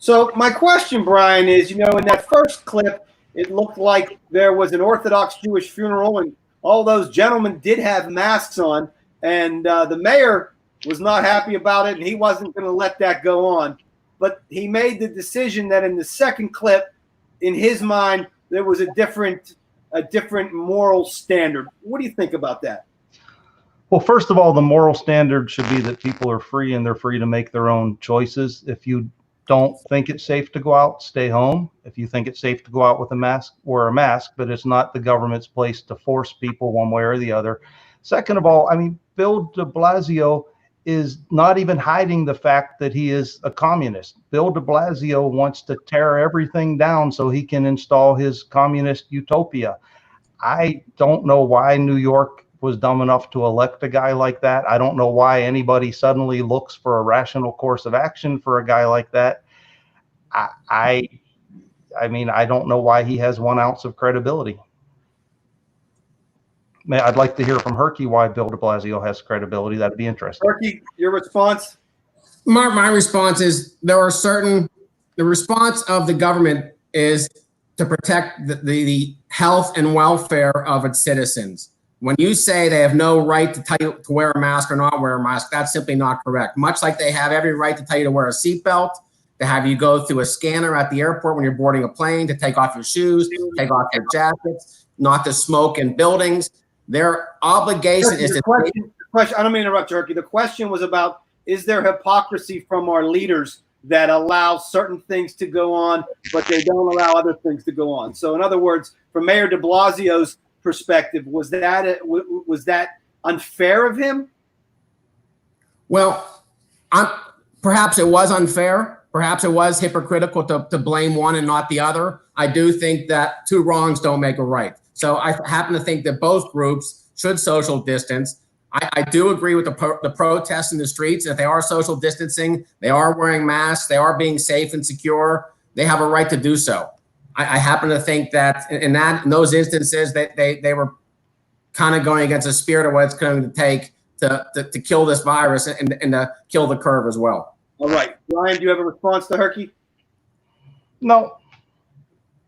So my question, Brian, is, in that first clip, it looked like there was an Orthodox Jewish funeral, and all those gentlemen did have masks on, and the mayor was not happy about it, and he wasn't going to let that go on. But he made the decision that in the second clip, in his mind, there was a different moral standard. What do you think about that? Well, first of all, the moral standard should be that people are free and they're free to make their own choices. If you don't think it's safe to go out, stay home. If you think it's safe to go out with a mask, wear a mask, but it's not the government's place to force people one way or the other. Second of all, Bill de Blasio is not even hiding the fact that he is a communist. Bill de Blasio wants to tear everything down so he can install his communist utopia. I don't know why New York was dumb enough to elect a guy like that. I don't know why anybody suddenly looks for a rational course of action for a guy like that. I don't know why he has 1 ounce of credibility. I'd like to hear from HERKY why Bill de Blasio has credibility. That'd be interesting. HERKY, your response? My response is the response of the government is to protect the health and welfare of its citizens. When you say they have no right to tell you to wear a mask or not wear a mask, that's simply not correct. Much like they have every right to tell you to wear a seatbelt, to have you go through a scanner at the airport when you're boarding a plane, to take off your shoes, take off your jackets, not to smoke in buildings. Their obligation is to... Question, I don't mean to interrupt you, HERKY. The question was about, is there hypocrisy from our leaders that allow certain things to go on, but they don't allow other things to go on? So in other words, from Mayor de Blasio's perspective, was that unfair of him? Well, perhaps it was unfair. Perhaps it was hypocritical to blame one and not the other. I do think that 2 wrongs don't make a right. So I happen to think that both groups should social distance. I do agree with the protests in the streets. If they are social distancing, they are wearing masks, they are being safe and secure, they have a right to do so. I happen to think that in those instances that they were kind of going against the spirit of what it's going to take to kill this virus and to kill the curve as well. All right. Brian, do you have a response to HERKY? No.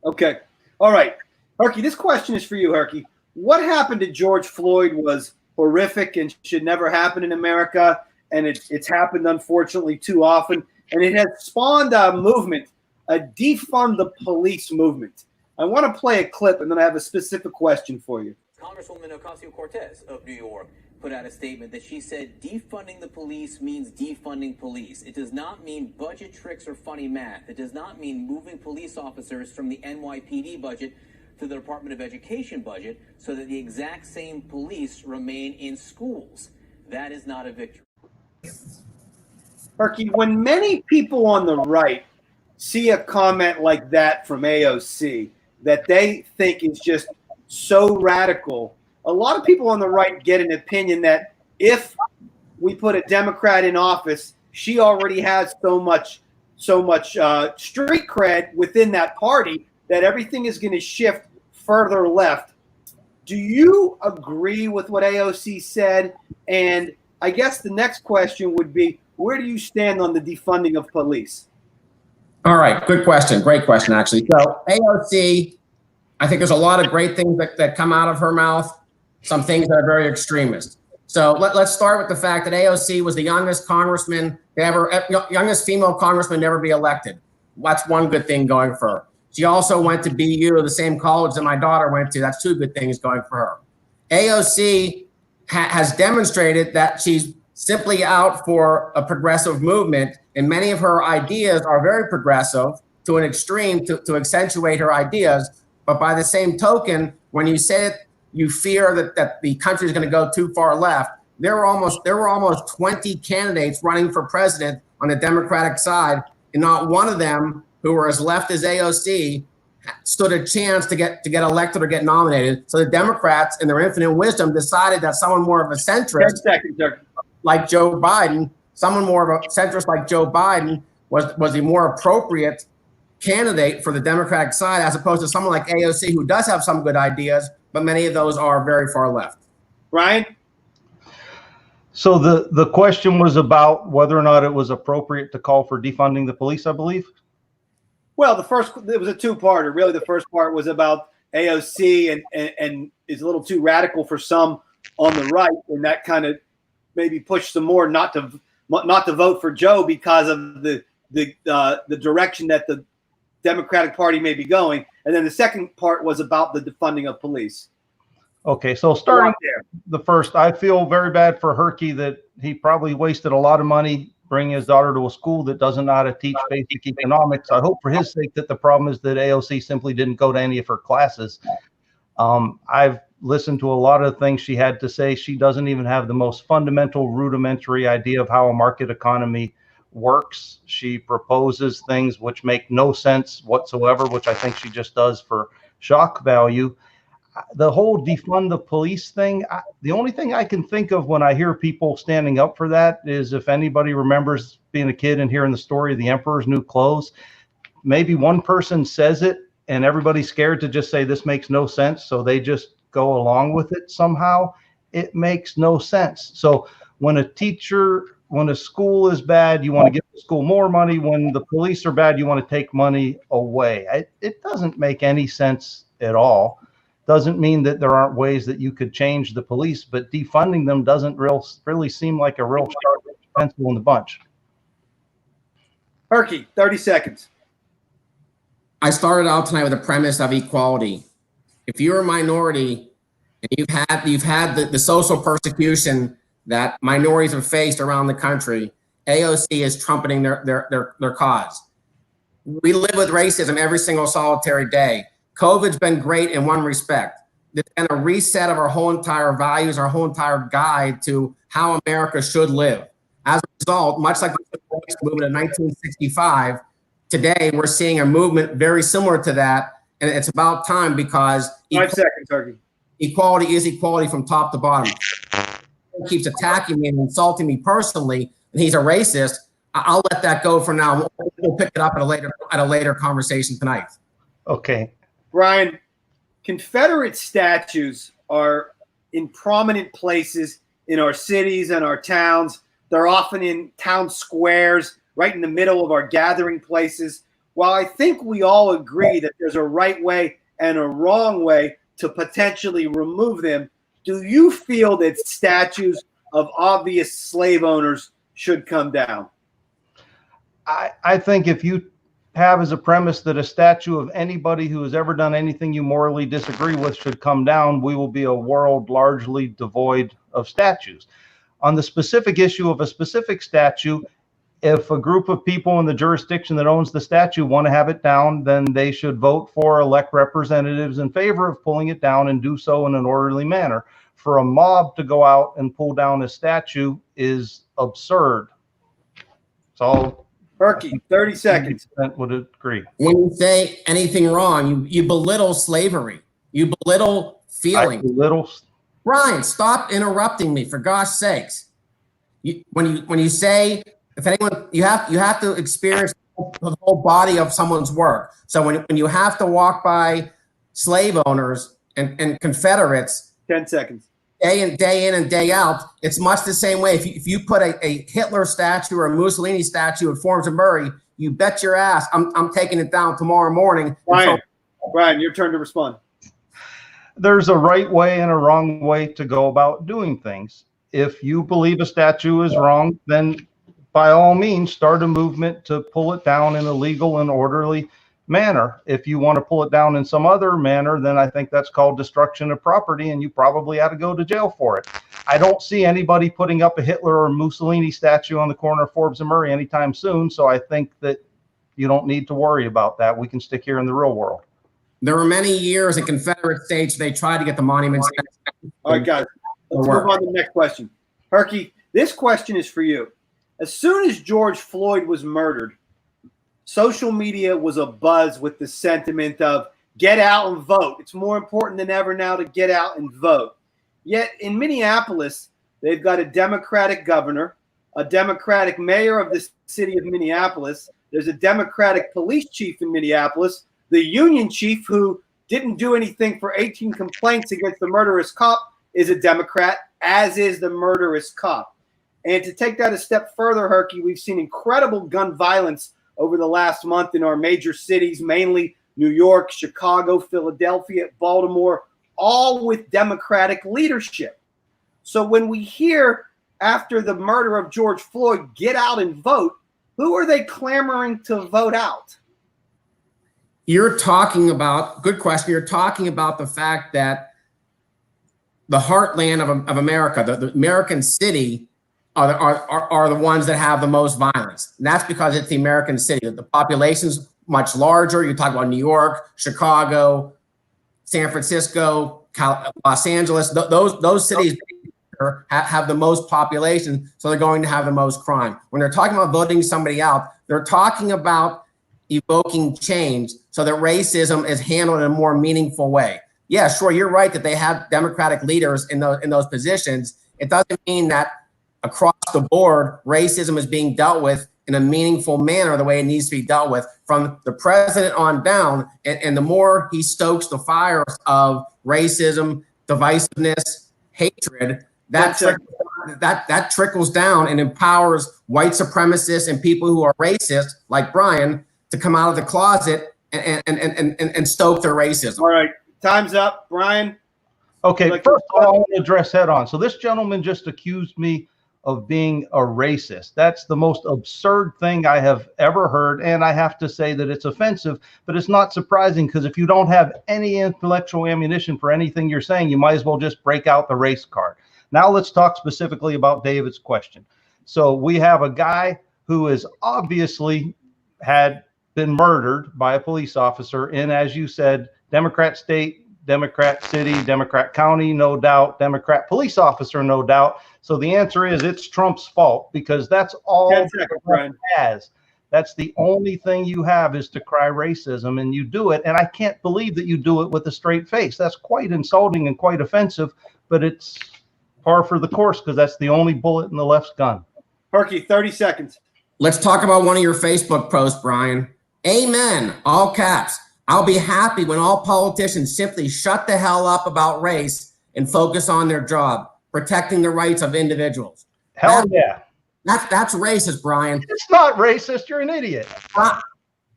Okay. All right. HERKY, this question is for you, HERKY. What happened to George Floyd was horrific and should never happen in America, and it's happened, unfortunately, too often, and it has spawned a movement, a defund the police movement. I want to play a clip, and then I have a specific question for you. Congresswoman Ocasio-Cortez of New York put out a statement that she said defunding the police means defunding police. It does not mean budget tricks or funny math. It does not mean moving police officers from the NYPD budget to the Department of Education budget so that the exact same police remain in schools. That is not a victory. HERKY, when many people on the right see a comment like that from AOC that they think is just so radical a lot of people on the right get an opinion that if we put a Democrat in office, she already has so much street cred within that party that everything is going to shift further left. Do you agree with what AOC said? And I guess the next question would be, where do you stand on the defunding of police? All right, good question. Great question, actually. So AOC, I think there's a lot of great things that come out of her mouth, some things that are very extremist. So let's start with the fact that AOC was the youngest congressman youngest female congressman to ever be elected. That's one good thing going for her. She also went to BU, the same college that my daughter went to. That's two good things going for her. AOC has demonstrated that she's simply out for a progressive movement, and many of her ideas are very progressive to an extreme to accentuate her ideas. But by the same token, when you say that you fear that the country is going to go too far left, there were almost 20 candidates running for president on the Democratic side, and not one of them who were as left as AOC stood a chance to get elected or get nominated. So the Democrats, in their infinite wisdom, decided that someone more of a centrist, like Joe Biden, was the more appropriate candidate for the Democratic side, as opposed to someone like AOC, who does have some good ideas, but many of those are very far left. Ryan? So the question was about whether or not it was appropriate to call for defunding the police, I believe. Well, it was a two-parter. Really, the first part was about AOC and is a little too radical for some on the right, and that kind of maybe pushed some more not to vote for Joe because of the direction that the Democratic Party may be going. And then the second part was about the defunding of police. Okay, so starting the first, I feel very bad for HERKY that he probably wasted a lot of money bringing his daughter to a school that doesn't know how to teach basic economics. I hope for his sake that the problem is that AOC simply didn't go to any of her classes. I've listened to a lot of things she had to say. She doesn't even have the most fundamental, rudimentary idea of how a market economy works. She proposes things which make no sense whatsoever, which I think she just does for shock value. The whole defund the police thing, the only thing I can think of when I hear people standing up for that is, if anybody remembers being a kid and hearing the story of the Emperor's New Clothes, maybe one person says it and everybody's scared to just say this makes no sense, so they just go along with it somehow. It makes no sense. So when a school is bad, you want to give the school more money. When the police are bad, you want to take money away. It doesn't make any sense at all. Doesn't mean that there aren't ways that you could change the police, but defunding them doesn't really seem like a real sharp pencil in the bunch. HERKY, 30 seconds. I started out tonight with a premise of equality. If you're a minority and you've had the social persecution that minorities have faced around the country, AOC is trumpeting their cause. We live with racism every single solitary day. COVID's been great in one respect. It's been a reset of our whole entire values, our whole entire guide to how America should live. As a result, much like the civil rights movement in 1965, today we're seeing a movement very similar to that, and it's about time, because 5 seconds, HERKY. Equality is equality from top to bottom. He keeps attacking me and insulting me personally, and he's a racist. I'll let that go for now. We'll pick it up at a later conversation tonight. Okay. Brian, Confederate statues are in prominent places in our cities and our towns. They're often in town squares, right in the middle of our gathering places. While I think we all agree that there's a right way and a wrong way to potentially remove them, do you feel that statues of obvious slave owners should come down? I think if you have as a premise that a statue of anybody who has ever done anything you morally disagree with should come down, we will be a world largely devoid of statues. On the specific issue of a specific statue, if a group of people in the jurisdiction that owns the statue want to have it down, then they should vote for, elect representatives in favor of pulling it down, and do so in an orderly manner. For a mob to go out and pull down a statue is absurd. So HERKY, 30 seconds. Would agree. When you say anything wrong, you belittle slavery. You belittle feeling. Brian, stop interrupting me, for gosh sakes. When you say, if anyone, you have to experience the whole body of someone's work. So when you have to walk by slave owners and Confederates, 10 seconds. Day in and day out, it's much the same way. If you put a Hitler statue or a Mussolini statue at Forms of Murray, you bet your ass I'm taking it down tomorrow morning. Brian, your turn to respond. There's a right way and a wrong way to go about doing things. If you believe a statue is wrong, then by all means start a movement to pull it down in a legal and orderly manner. If you want to pull it down in some other manner, then I think that's called destruction of property, and you probably ought to go to jail for it. I don't see anybody putting up a Hitler or Mussolini statue on the corner of Forbes and Murray anytime soon, so I think that you don't need to worry about that. We can stick here in the real world. There were many years in Confederate states they tried to get the monuments. All right, guys, let's move on to the next question. Herky, this question is for you. As soon as George Floyd was murdered, social media was abuzz with the sentiment of get out and vote. It's more important than ever now to get out and vote. Yet in Minneapolis, they've got a Democratic governor, a Democratic mayor of the city of Minneapolis. There's a Democratic police chief in Minneapolis, the union chief who didn't do anything for 18 complaints against the murderous cop is a Democrat, as is the murderous cop. And to take that a step further, Herky, we've seen incredible gun violence over the last month in our major cities, mainly New York, Chicago, Philadelphia, Baltimore, all with Democratic leadership. So when we hear after the murder of George Floyd, get out and vote, who are they clamoring to vote out? You're talking about, good question, you're talking about the fact that the heartland of America, the American city, are the ones that have the most violence. And that's because it's the American city. The population's much larger. You talk about New York, Chicago, San Francisco, Los Angeles. Those cities have the most population, so they're going to have the most crime. When they're talking about voting somebody out, they're talking about evoking change so that racism is handled in a more meaningful way. Yeah, sure, you're right that they have Democratic leaders in those positions. It doesn't mean that across the board, racism is being dealt with in a meaningful manner the way it needs to be dealt with from the president on down. And the more he stokes the fires of racism, divisiveness, hatred, that trickles down and empowers white supremacists and people who are racist, like Brian, to come out of the closet and stoke their racism. All right, time's up. Brian? Okay, first of all, I want to address head on. So this gentleman just accused me of being a racist. That's the most absurd thing I have ever heard, and I have to say that it's offensive, but it's not surprising because if you don't have any intellectual ammunition for anything you're saying, you might as well just break out the race card. Now let's talk specifically about David's question. So we have a guy who is obviously had been murdered by a police officer in, as you said, Democrat state, Democrat city, Democrat county, no doubt, Democrat police officer, no doubt. So the answer is it's Trump's fault because that's all Trump has. That's the only thing you have is to cry racism, and you do it. And I can't believe that you do it with a straight face. That's quite insulting and quite offensive, but it's par for the course because that's the only bullet in the left's gun. Herky, 30 seconds. Let's talk about one of your Facebook posts, Brian. Amen, all caps. I'll be happy when all politicians simply shut the hell up about race and focus on their job, protecting the rights of individuals. Hell yeah. That's racist, Brian. It's not racist. You're an idiot. Guys.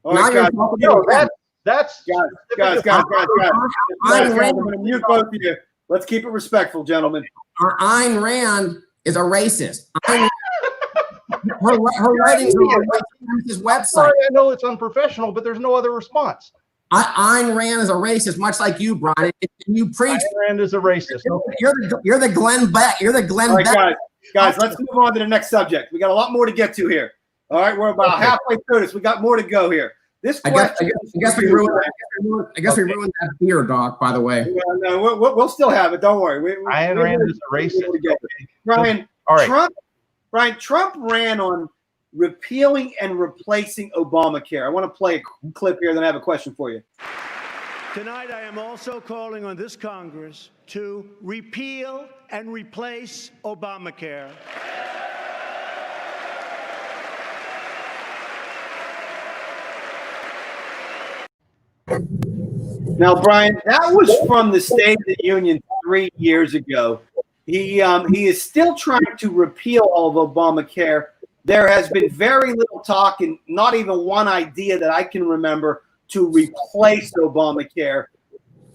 I'm going to mute both of you. Let's keep it respectful, gentlemen. Ayn Rand is a racist. Her writings are on his website. Sorry, I know it's unprofessional, but there's no other response. Ayn Rand is a racist, much like you, Brian. You preach. Ayn Rand is a racist. You're the Glenn Beck. You're the Glenn Beck. Guys, let's move on to the next subject. We got a lot more to get to here. All right, we're about halfway through this. We got more to go here. This question. I guess we ruined that beer, Doc. By the way. No, we'll still have it. Don't worry. Ayn Rand is a racist. Brian, all right. Trump ran on repealing and replacing Obamacare. I want to play a clip here, then I have a question for you. Tonight, I am also calling on this Congress to repeal and replace Obamacare. Now, Brian, that was from the State of the Union 3 years ago. He is still trying to repeal all of Obamacare. There has been very little talk and not even one idea that I can remember to replace Obamacare.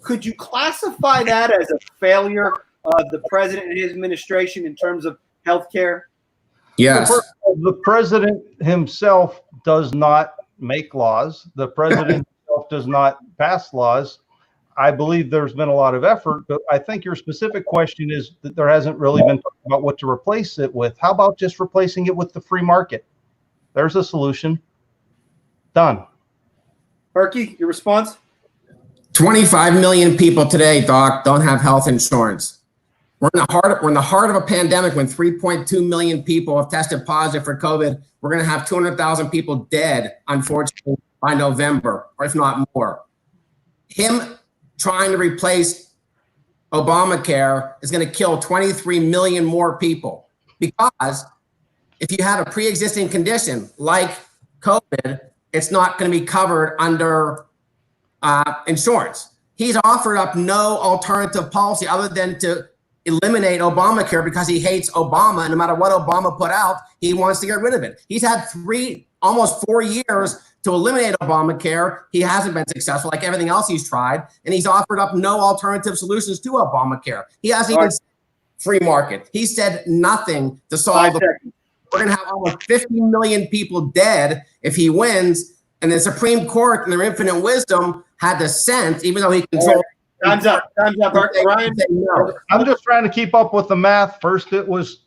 Could you classify that as a failure of the president and his administration in terms of health care? Yes. The president himself does not make laws. The president himself does not pass laws. I believe there's been a lot of effort, but I think your specific question is that there hasn't really been talk about what to replace it with. How about just replacing it with the free market? There's a solution. Done. HERKY, your response? 25 million people today, Doc, don't have health insurance. We're in the heart of a pandemic when 3.2 million people have tested positive for COVID. We're going to have 200,000 people dead, unfortunately, by November, or if not more. Him trying to replace Obamacare is going to kill 23 million more people, because if you have a pre-existing condition like COVID, it's not going to be covered under insurance. He's offered up no alternative policy other than to eliminate Obamacare because he hates Obama, and no matter what Obama put out, he wants to get rid of it. He's had almost 4 years to eliminate Obamacare. He hasn't been successful, like everything else he's tried, and he's offered up no alternative solutions to Obamacare. He hasn't even said free market. He said nothing to solve the problem. We're going to have almost 50 million people dead if he wins, and the Supreme Court, in their infinite wisdom, had dissent, even though he controlled. Time's up. Time's up, Brian. I'm just trying to keep up with the math. First, it was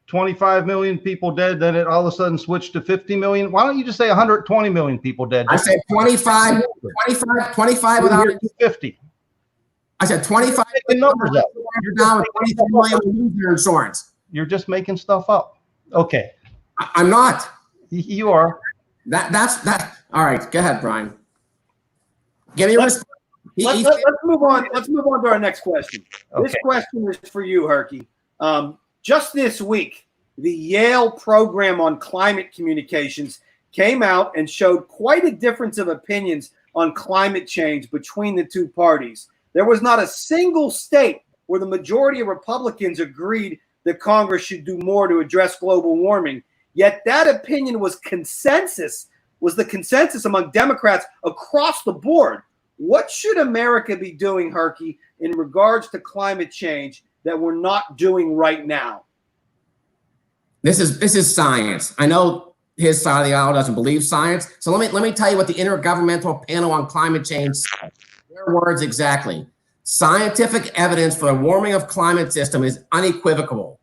25 million people dead. Then it all of a sudden switched to 50 million. Why don't you just say 120 million people dead? I said 25 without 50. I said 25 numbers up. You're down with 23 million with your insurance. You're just making stuff up. Okay. I'm not. You are. That's. All right. Go ahead, Brian. Give me your response. Let's move on. Let's move on to our next question. Okay. This question is for you, HERKY. Just this week, the Yale program on climate communications came out and showed quite a difference of opinions on climate change between the two parties. There was not a single state where the majority of Republicans agreed that Congress should do more to address global warming. Yet that opinion was the consensus among Democrats across the board. What should America be doing, HERKY, in regards to climate change that we're not doing right now? This is science. I know his side of the aisle doesn't believe science. So let me tell you what the Intergovernmental Panel on Climate Change said. Their words exactly. Scientific evidence for the warming of climate system is unequivocal.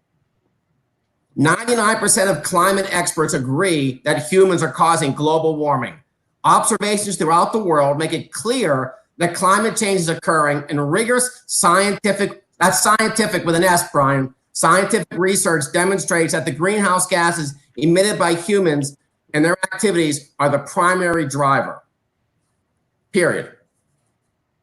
99% of climate experts agree that humans are causing global warming. Observations throughout the world make it clear that climate change is occurring, and rigorous scientific, that's scientific with an S, Brian, scientific research demonstrates that the greenhouse gases emitted by humans and their activities are the primary driver. Period.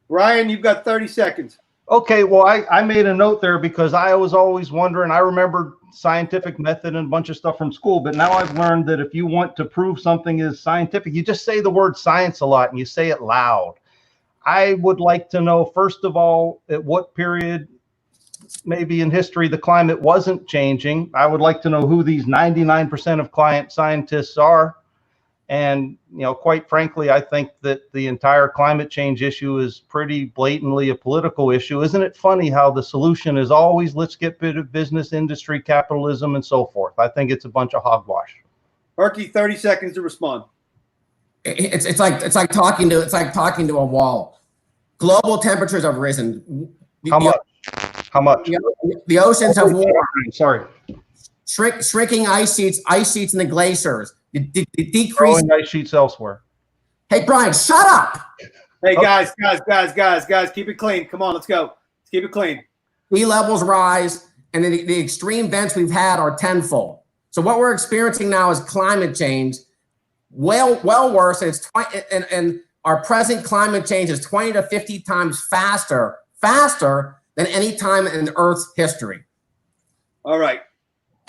Ryan, you've got 30 seconds. Okay, well, I made a note there because I was always wondering. I remember scientific method and a bunch of stuff from school, but now I've learned that if you want to prove something is scientific, you just say the word science a lot and you say it loud. I would like to know, first of all, at what period maybe in history the climate wasn't changing. I would like to know who these 99% of climate scientists are. And, you know, quite frankly, I think that the entire climate change issue is pretty blatantly a political issue. Isn't it funny how the solution is always let's get rid of business, industry, capitalism, and so forth? I think it's a bunch of hogwash. HERKY, 30 seconds to respond. It's like talking to a wall. Global temperatures have risen. How much? How much? The oceans have warmed. Sorry. Shrinking ice sheets in the glaciers. Decrease growing ice sheets elsewhere. Hey, Brian, shut up. Hey, guys, keep it clean. Come on, let's go. Let's keep it clean. Sea levels rise, and the extreme events we've had are tenfold. So what we're experiencing now is climate change, well worse, and our present climate change is 20 to 50 times faster than any time in Earth's history. All right,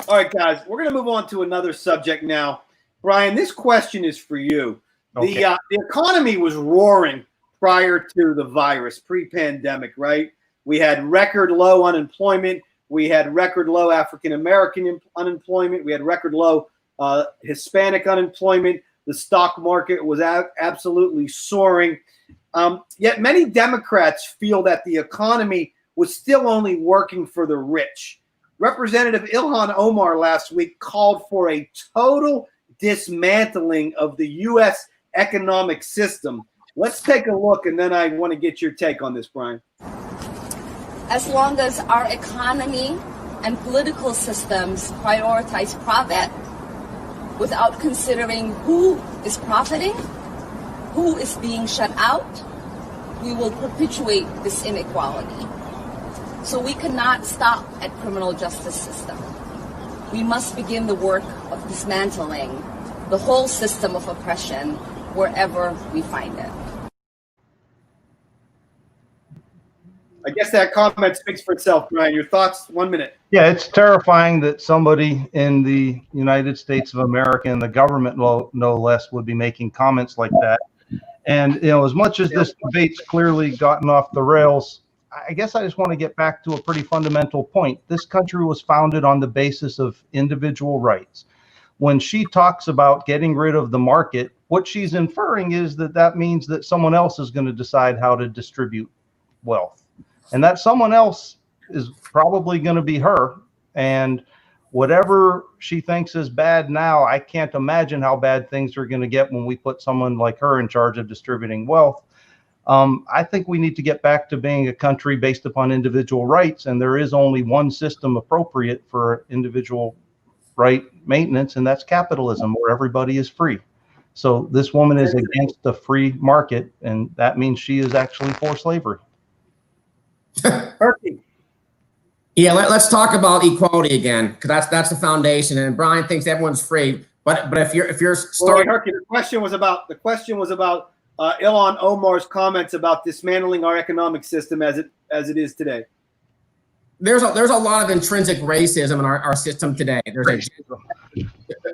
guys, we're going to move on to another subject now. Brian, this question is for you. Okay. The economy was roaring prior to the virus, pre-pandemic, right? We had record low unemployment. We had record low African-American unemployment. We had record low Hispanic unemployment. The stock market was absolutely soaring. Yet many Democrats feel that the economy was still only working for the rich. Representative Ilhan Omar last week called for a total dismantling of the U.S. economic system. Let's take a look, and then I want to get your take on this, Brian. As long as our economy and political systems prioritize profit without considering who is profiting, who is being shut out, we will perpetuate this inequality. So we cannot stop at criminal justice system. We must begin the work of dismantling the whole system of oppression wherever we find it. I guess that comment speaks for itself, Brian. Your thoughts, 1 minute. Yeah, it's terrifying that somebody in the United States of America and the government, no less, would be making comments like that. And, you know, as much as this debate's clearly gotten off the rails, I guess I just want to get back to a pretty fundamental point. This country was founded on the basis of individual rights. When she talks about getting rid of the market, what she's inferring is that that means that someone else is going to decide how to distribute wealth. And that someone else is probably going to be her. And whatever she thinks is bad now, I can't imagine how bad things are going to get when we put someone like her in charge of distributing wealth. I think we need to get back to being a country based upon individual rights. And there is only one system appropriate for individual right maintenance, and that's capitalism, where everybody is free. So this woman is against the free market, and that means she is actually for slavery. HERKY. Yeah, let's talk about equality again, because that's the foundation. And Brian thinks everyone's free, but if you're starting, HERKY, the question was about Ilhan Omar's comments about dismantling our economic system as it is today. There's a lot of intrinsic racism in our system today.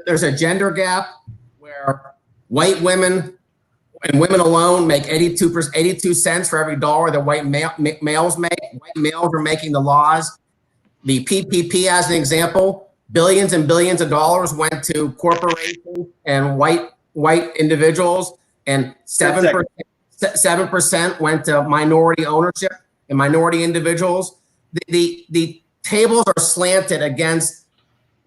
There's a gender gap where white women and women alone make 82 cents for every dollar that white males make. White males are making the laws. The PPP, as an example, billions and billions of dollars went to corporations and white individuals, and 7% went to minority ownership and minority individuals. The tables are slanted against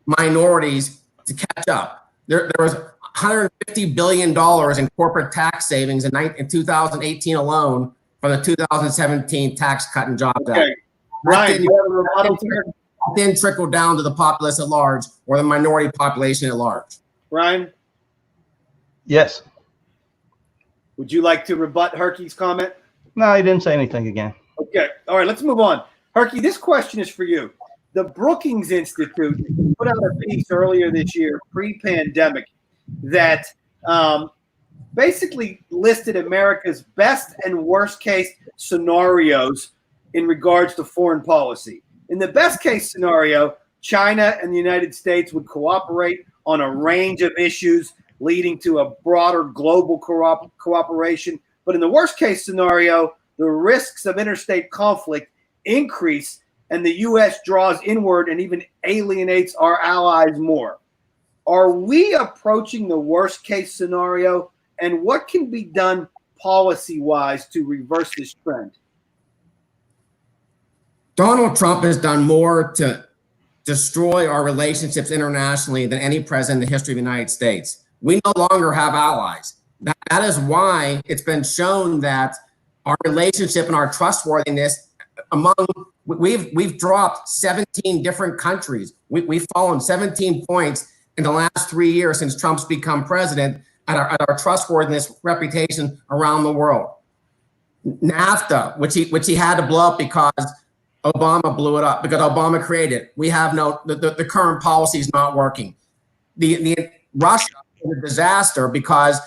minorities to catch up. There was $150 billion in corporate tax savings in 2018 alone from the 2017 Tax Cut and Jobs Act. Ryan, didn't trickle down to the populace at large or the minority population at large. Ryan? Yes. Would you like to rebut HERKY's comment? No, he didn't say anything again. Okay. All right, let's move on. HERKY, this question is for you. The Brookings Institute put out a piece earlier this year, pre-pandemic, that basically listed America's best and worst case scenarios in regards to foreign policy. In the best case scenario, China and the United States would cooperate on a range of issues, leading to a broader global cooperation. But in the worst case scenario, the risks of interstate conflict increase and the U.S. draws inward and even alienates our allies more. Are we approaching the worst case scenario? And what can be done policy-wise to reverse this trend? Donald Trump has done more to destroy our relationships internationally than any president in the history of the United States. We no longer have allies. That is why it's been shown that our relationship and our trustworthiness we've dropped 17 different countries. We've fallen 17 points in the last 3 years since Trump's become president at our trustworthiness reputation around the world. NAFTA, which he had to blow up because Obama blew it up, because Obama created it. We have the current policy is not working. The Russia is a disaster because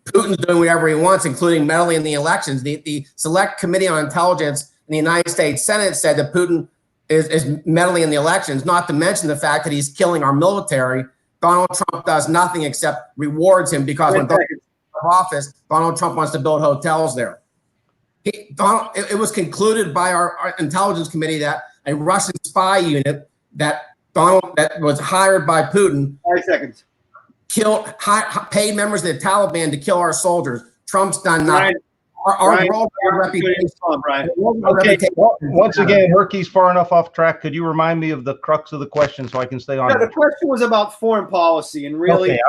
Putin's doing whatever he wants, including meddling in the elections. The Select Committee on Intelligence in the United States Senate said that Putin is meddling in the elections, not to mention the fact that he's killing our military. Donald Trump does nothing except rewards him because when Donald Trump took office, Donald Trump wants to build hotels there. It was concluded by our intelligence committee that a Russian spy unit that was hired by Putin 5 seconds. Paid members of the Taliban to kill our soldiers. Trump's done nothing. Our worldwide reputation. Okay. Once again, HERKY's far enough off track. Could you remind me of the crux of the question so I can stay on? Yeah, the question was about foreign policy, and really, okay,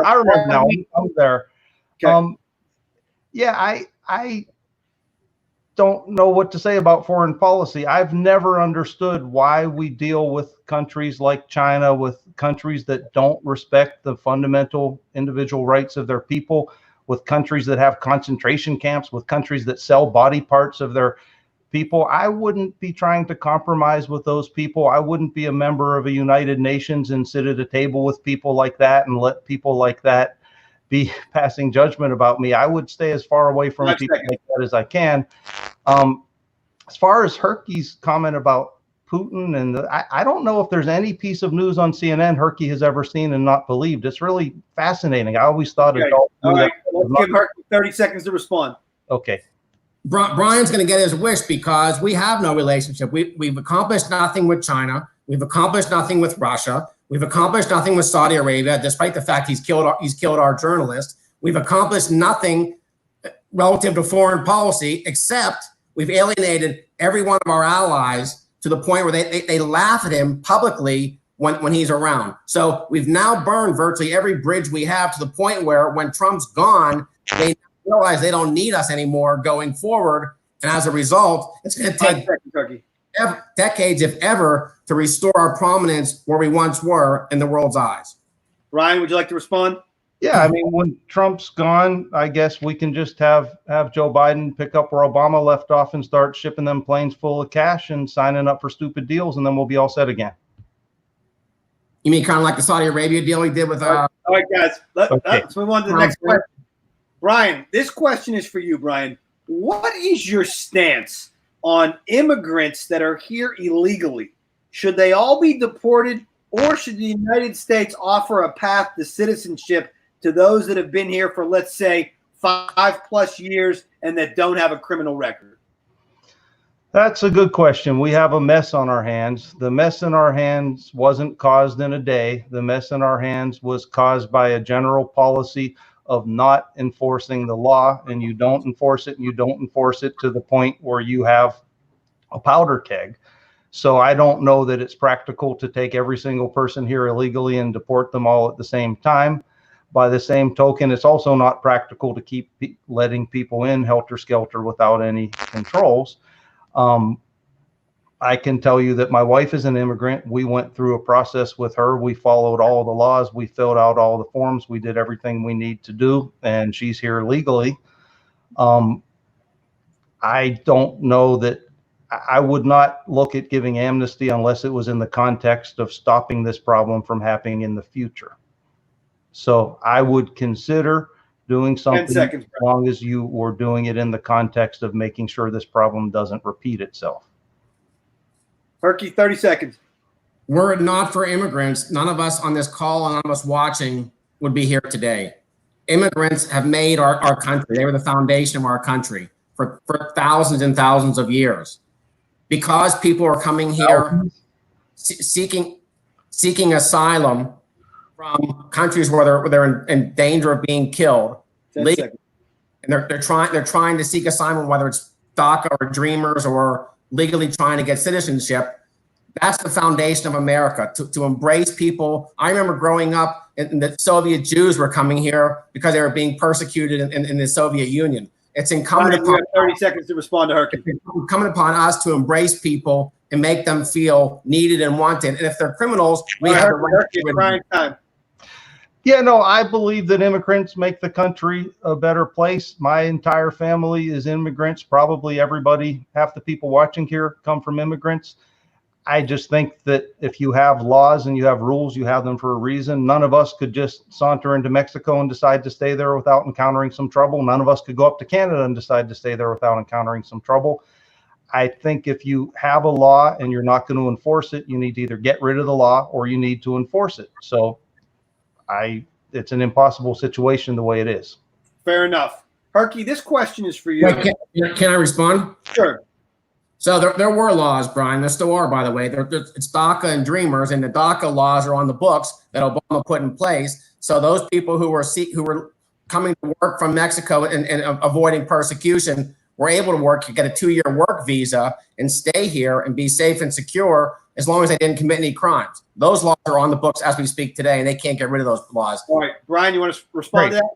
I remember now. I'm there. Okay. Yeah, I don't know what to say about foreign policy. I've never understood why we deal with countries like China, with countries that don't respect the fundamental individual rights of their people, with countries that have concentration camps, with countries that sell body parts of their people. I wouldn't be trying to compromise with those people. I wouldn't be a member of a United Nations and sit at a table with people like that and let people like that be passing judgment about me. I would stay as far away from people like that as I can. As far as HERKY's comment about Putin, and I don't know if there's any piece of news on CNN HERKY has ever seen and not believed. It's really fascinating. I always thought adults. All right, let's give HERKY 30 seconds to respond. Okay. Brian's going to get his wish because we have no relationship. We've accomplished nothing with China. We've accomplished nothing with Russia. We've accomplished nothing with Saudi Arabia, despite the fact he's killed our journalists. We've accomplished nothing relative to foreign policy, except we've alienated every one of our allies to the point where they laugh at him publicly when he's around. So we've now burned virtually every bridge we have to the point where when Trump's gone, they realize they don't need us anymore going forward. And as a result, it's going to take decades, if ever, to restore our prominence where we once were in the world's eyes. Ryan, would you like to respond? Yeah, I mean, when Trump's gone, I guess we can just have Joe Biden pick up where Obama left off and start shipping them planes full of cash and signing up for stupid deals, and then we'll be all set again. You mean kind of like the Saudi Arabia deal we did with? All right, guys. Let's move on to the next question. Brian, this question is for you, Brian. What is your stance on immigrants that are here illegally? Should they all be deported, or should the United States offer a path to citizenship to those that have been here for, let's say, 5+ years and that don't have a criminal record? That's a good question. We have a mess on our hands. The mess in our hands wasn't caused in a day. The mess in our hands was caused by a general policy of not enforcing the law, and you don't enforce it, and you don't enforce it to the point where you have a powder keg. So I don't know that it's practical to take every single person here illegally and deport them all at the same time. By the same token, it's also not practical to keep letting people in helter-skelter without any controls. I can tell you that my wife is an immigrant. We went through a process with her. We followed all the laws. We filled out all the forms. We did everything we need to do, and she's here legally. I don't know that I would not look at giving amnesty unless it was in the context of stopping this problem from happening in the future. So I would consider doing something 10 seconds, as long as you were doing it in the context of making sure this problem doesn't repeat itself. HERKY, 30 seconds. Were it not for immigrants, none of us on this call and none of us watching would be here today. Immigrants have made our country. They were the foundation of our country for thousands and thousands of years. Because people are coming here seeking asylum from countries where they're in danger of being killed, and they're trying to seek asylum, whether it's DACA or Dreamers or legally trying to get citizenship. That's the foundation of America, to embrace people. I remember growing up, and the Soviet Jews were coming here because they were being persecuted in the Soviet Union. It's incumbent upon 30 seconds to respond to HERKY. It's incumbent upon us to embrace people and make them feel needed and wanted. And if they're criminals, we have the right to time. Yeah, no, I believe that immigrants make the country a better place. My entire family is immigrants. Probably everybody, half the people watching here come from immigrants. I just think that if you have laws and you have rules, you have them for a reason. None of us could just saunter into Mexico and decide to stay there without encountering some trouble. None of us could go up to Canada and decide to stay there without encountering some trouble. I think if you have a law and you're not going to enforce it, you need to either get rid of the law or you need to enforce it. So it's an impossible situation the way it is. Fair enough. Herky, this question is for you. Wait, can I respond? Sure. So there were laws, Brian. There still are, by the way. It's DACA and Dreamers, and the DACA laws are on the books that Obama put in place. So those people who were coming to work from Mexico and avoiding persecution were able to work, get a 2-year work visa and stay here and be safe and secure as long as they didn't commit any crimes. Those laws are on the books as we speak today, and they can't get rid of those laws. All right, Brian, you want to respond to that?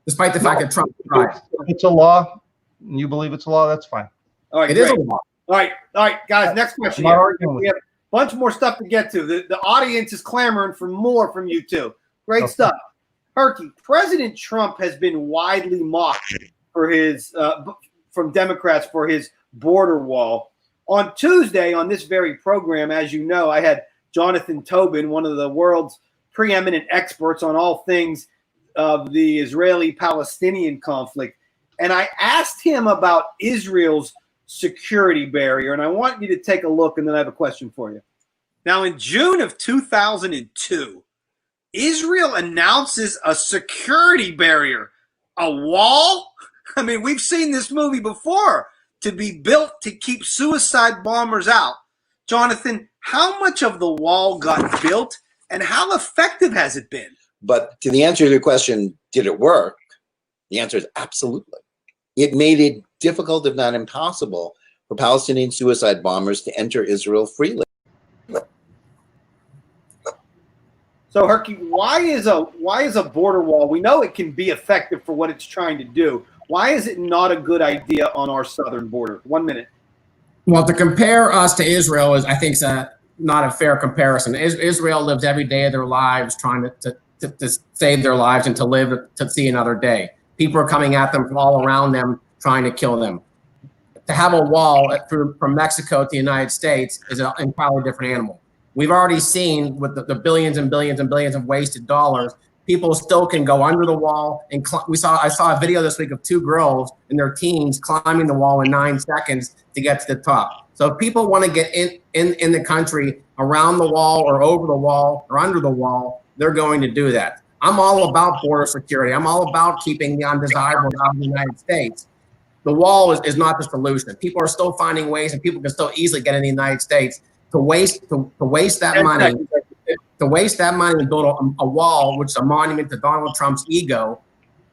Despite the fact that Trump tried. If it's a law, and you believe it's a law, that's fine. All right, It is a law. All right, guys, next question. We have a bunch more stuff to get to. The audience is clamoring for more from you two. Great stuff. Herky, President Trump has been widely mocked for his from Democrats for his border wall. On Tuesday, on this very program, as you know, I had Jonathan Tobin, one of the world's preeminent experts on all things of the Israeli-Palestinian conflict, and I asked him about Israel's security barrier, and I want you to take a look, and then I have a question for you. Now, in June of 2002, Israel announces a security barrier, a wall. I mean, we've seen this movie before, to be built to keep suicide bombers out. Jonathan, how much of the wall got built, and how effective has it been? But to the answer to your question, did it work? The answer is absolutely. It made it difficult, if not impossible, for Palestinian suicide bombers to enter Israel freely. So, Herky, why is a border wall? We know it can be effective for what it's trying to do. Why is it not a good idea on our southern border? 1 minute. Well, to compare us to Israel is, I think, not a fair comparison. Israel lives every day of their lives trying to save their lives and to live to see another day. People are coming at them from all around them, trying to kill them. To have a wall from Mexico to the United States is an entirely different animal. We've already seen with the billions and billions and billions of wasted dollars, people still can go under the wall. And I saw a video this week of 2 girls in their teens climbing the wall in 9 seconds to get to the top. So if people want to get in the country around the wall or over the wall or under the wall, they're going to do that. I'm all about border security. I'm all about keeping the undesirables out of the United States. The wall is not the solution. People are still finding ways, and people can still easily get in the United States. To waste that money, and build a wall, which is a monument to Donald Trump's ego.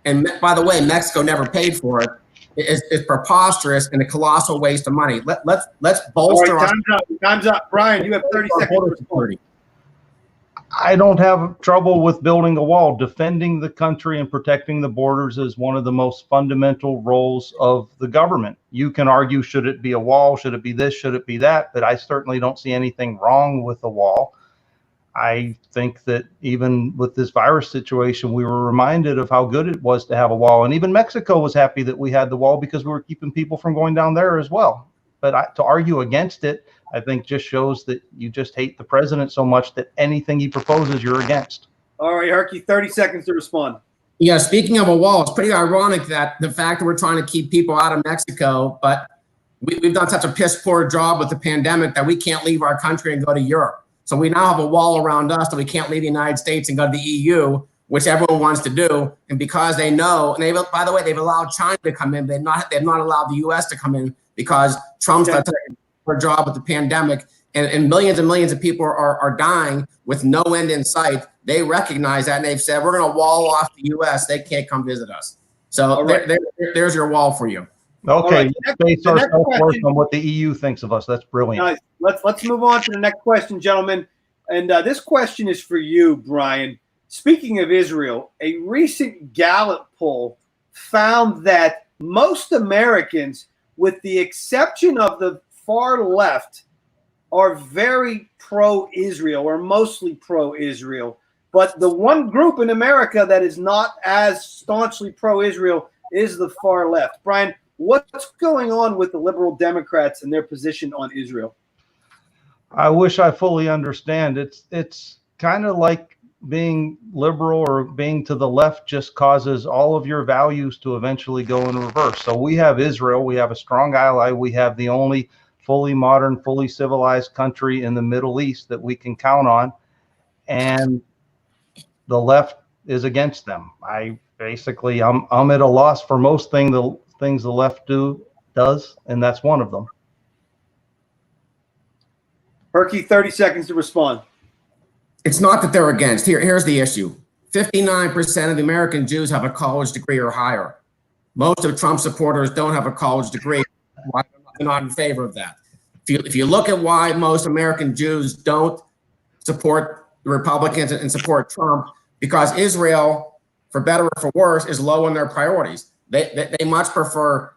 And by the way, Mexico never paid for it. It's preposterous and a colossal waste of money. Let's bolster. Right, time's up. Brian, you have 30 seconds. I don't have trouble with building a wall. Defending the country and protecting the borders is one of the most fundamental roles of the government. You can argue, should it be a wall? Should it be this? Should it be that? But I certainly don't see anything wrong with a wall. I think that even with this virus situation, we were reminded of how good it was to have a wall. And even Mexico was happy that we had the wall because we were keeping people from going down there as well. But to argue against it, I think just shows that you just hate the president so much that anything he proposes, you're against. All right, Herky, 30 seconds to respond. Yeah, speaking of a wall, it's pretty ironic that the fact that we're trying to keep people out of Mexico, but we've done such a piss poor job with the pandemic that we can't leave our country and go to Europe. So we now have a wall around us that we can't leave the United States and go to the EU, which everyone wants to do. And because they know, and by the way, they've allowed China to come in. They've not allowed the US to come in because Trump's done such a poor job with the pandemic. And millions of people are dying with no end in sight. They recognize that, and they've said, we're going to wall off the U.S. They can't come visit us. So there's your wall for you. Okay, base our self-worth on what the EU thinks of us. That's brilliant. Nice. Let's move on to the next question, gentlemen. And this question is for you, Brian. Speaking of Israel, a recent Gallup poll found that most Americans, with the exception of the far left, are very pro-Israel or mostly pro-Israel. But the one group in America that is not as staunchly pro-Israel is the far left. Brian, what's going on with the liberal Democrats and their position on Israel? I wish I fully understand. It's kind of like being liberal or being to the left just causes all of your values to eventually go in reverse. So we have Israel, we have a strong ally, we have the only fully modern, fully civilized country in the Middle East that we can count on, and the left is against them. I'm at a loss for most things the left does, and that's one of them. Herky, 30 seconds to respond. It's not that they're against. Here's the issue. 59% of the American Jews have a college degree or higher. Most of Trump supporters don't have a college degree. Why they're not in favor of that. If you look at why most American Jews don't support the Republicans and support Trump, because Israel, for better or for worse, is low on their priorities. They much prefer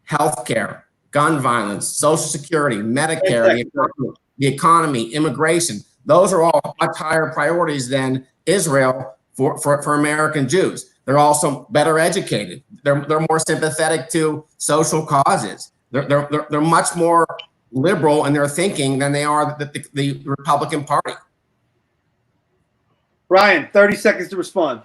health care, gun violence, Social Security, Medicare, the economy, immigration. Those are all much higher priorities than Israel for American Jews. They're also better educated. They're more sympathetic to social causes. They're much more liberal in their thinking than they are the Republican Party. Brian, 30 seconds to respond.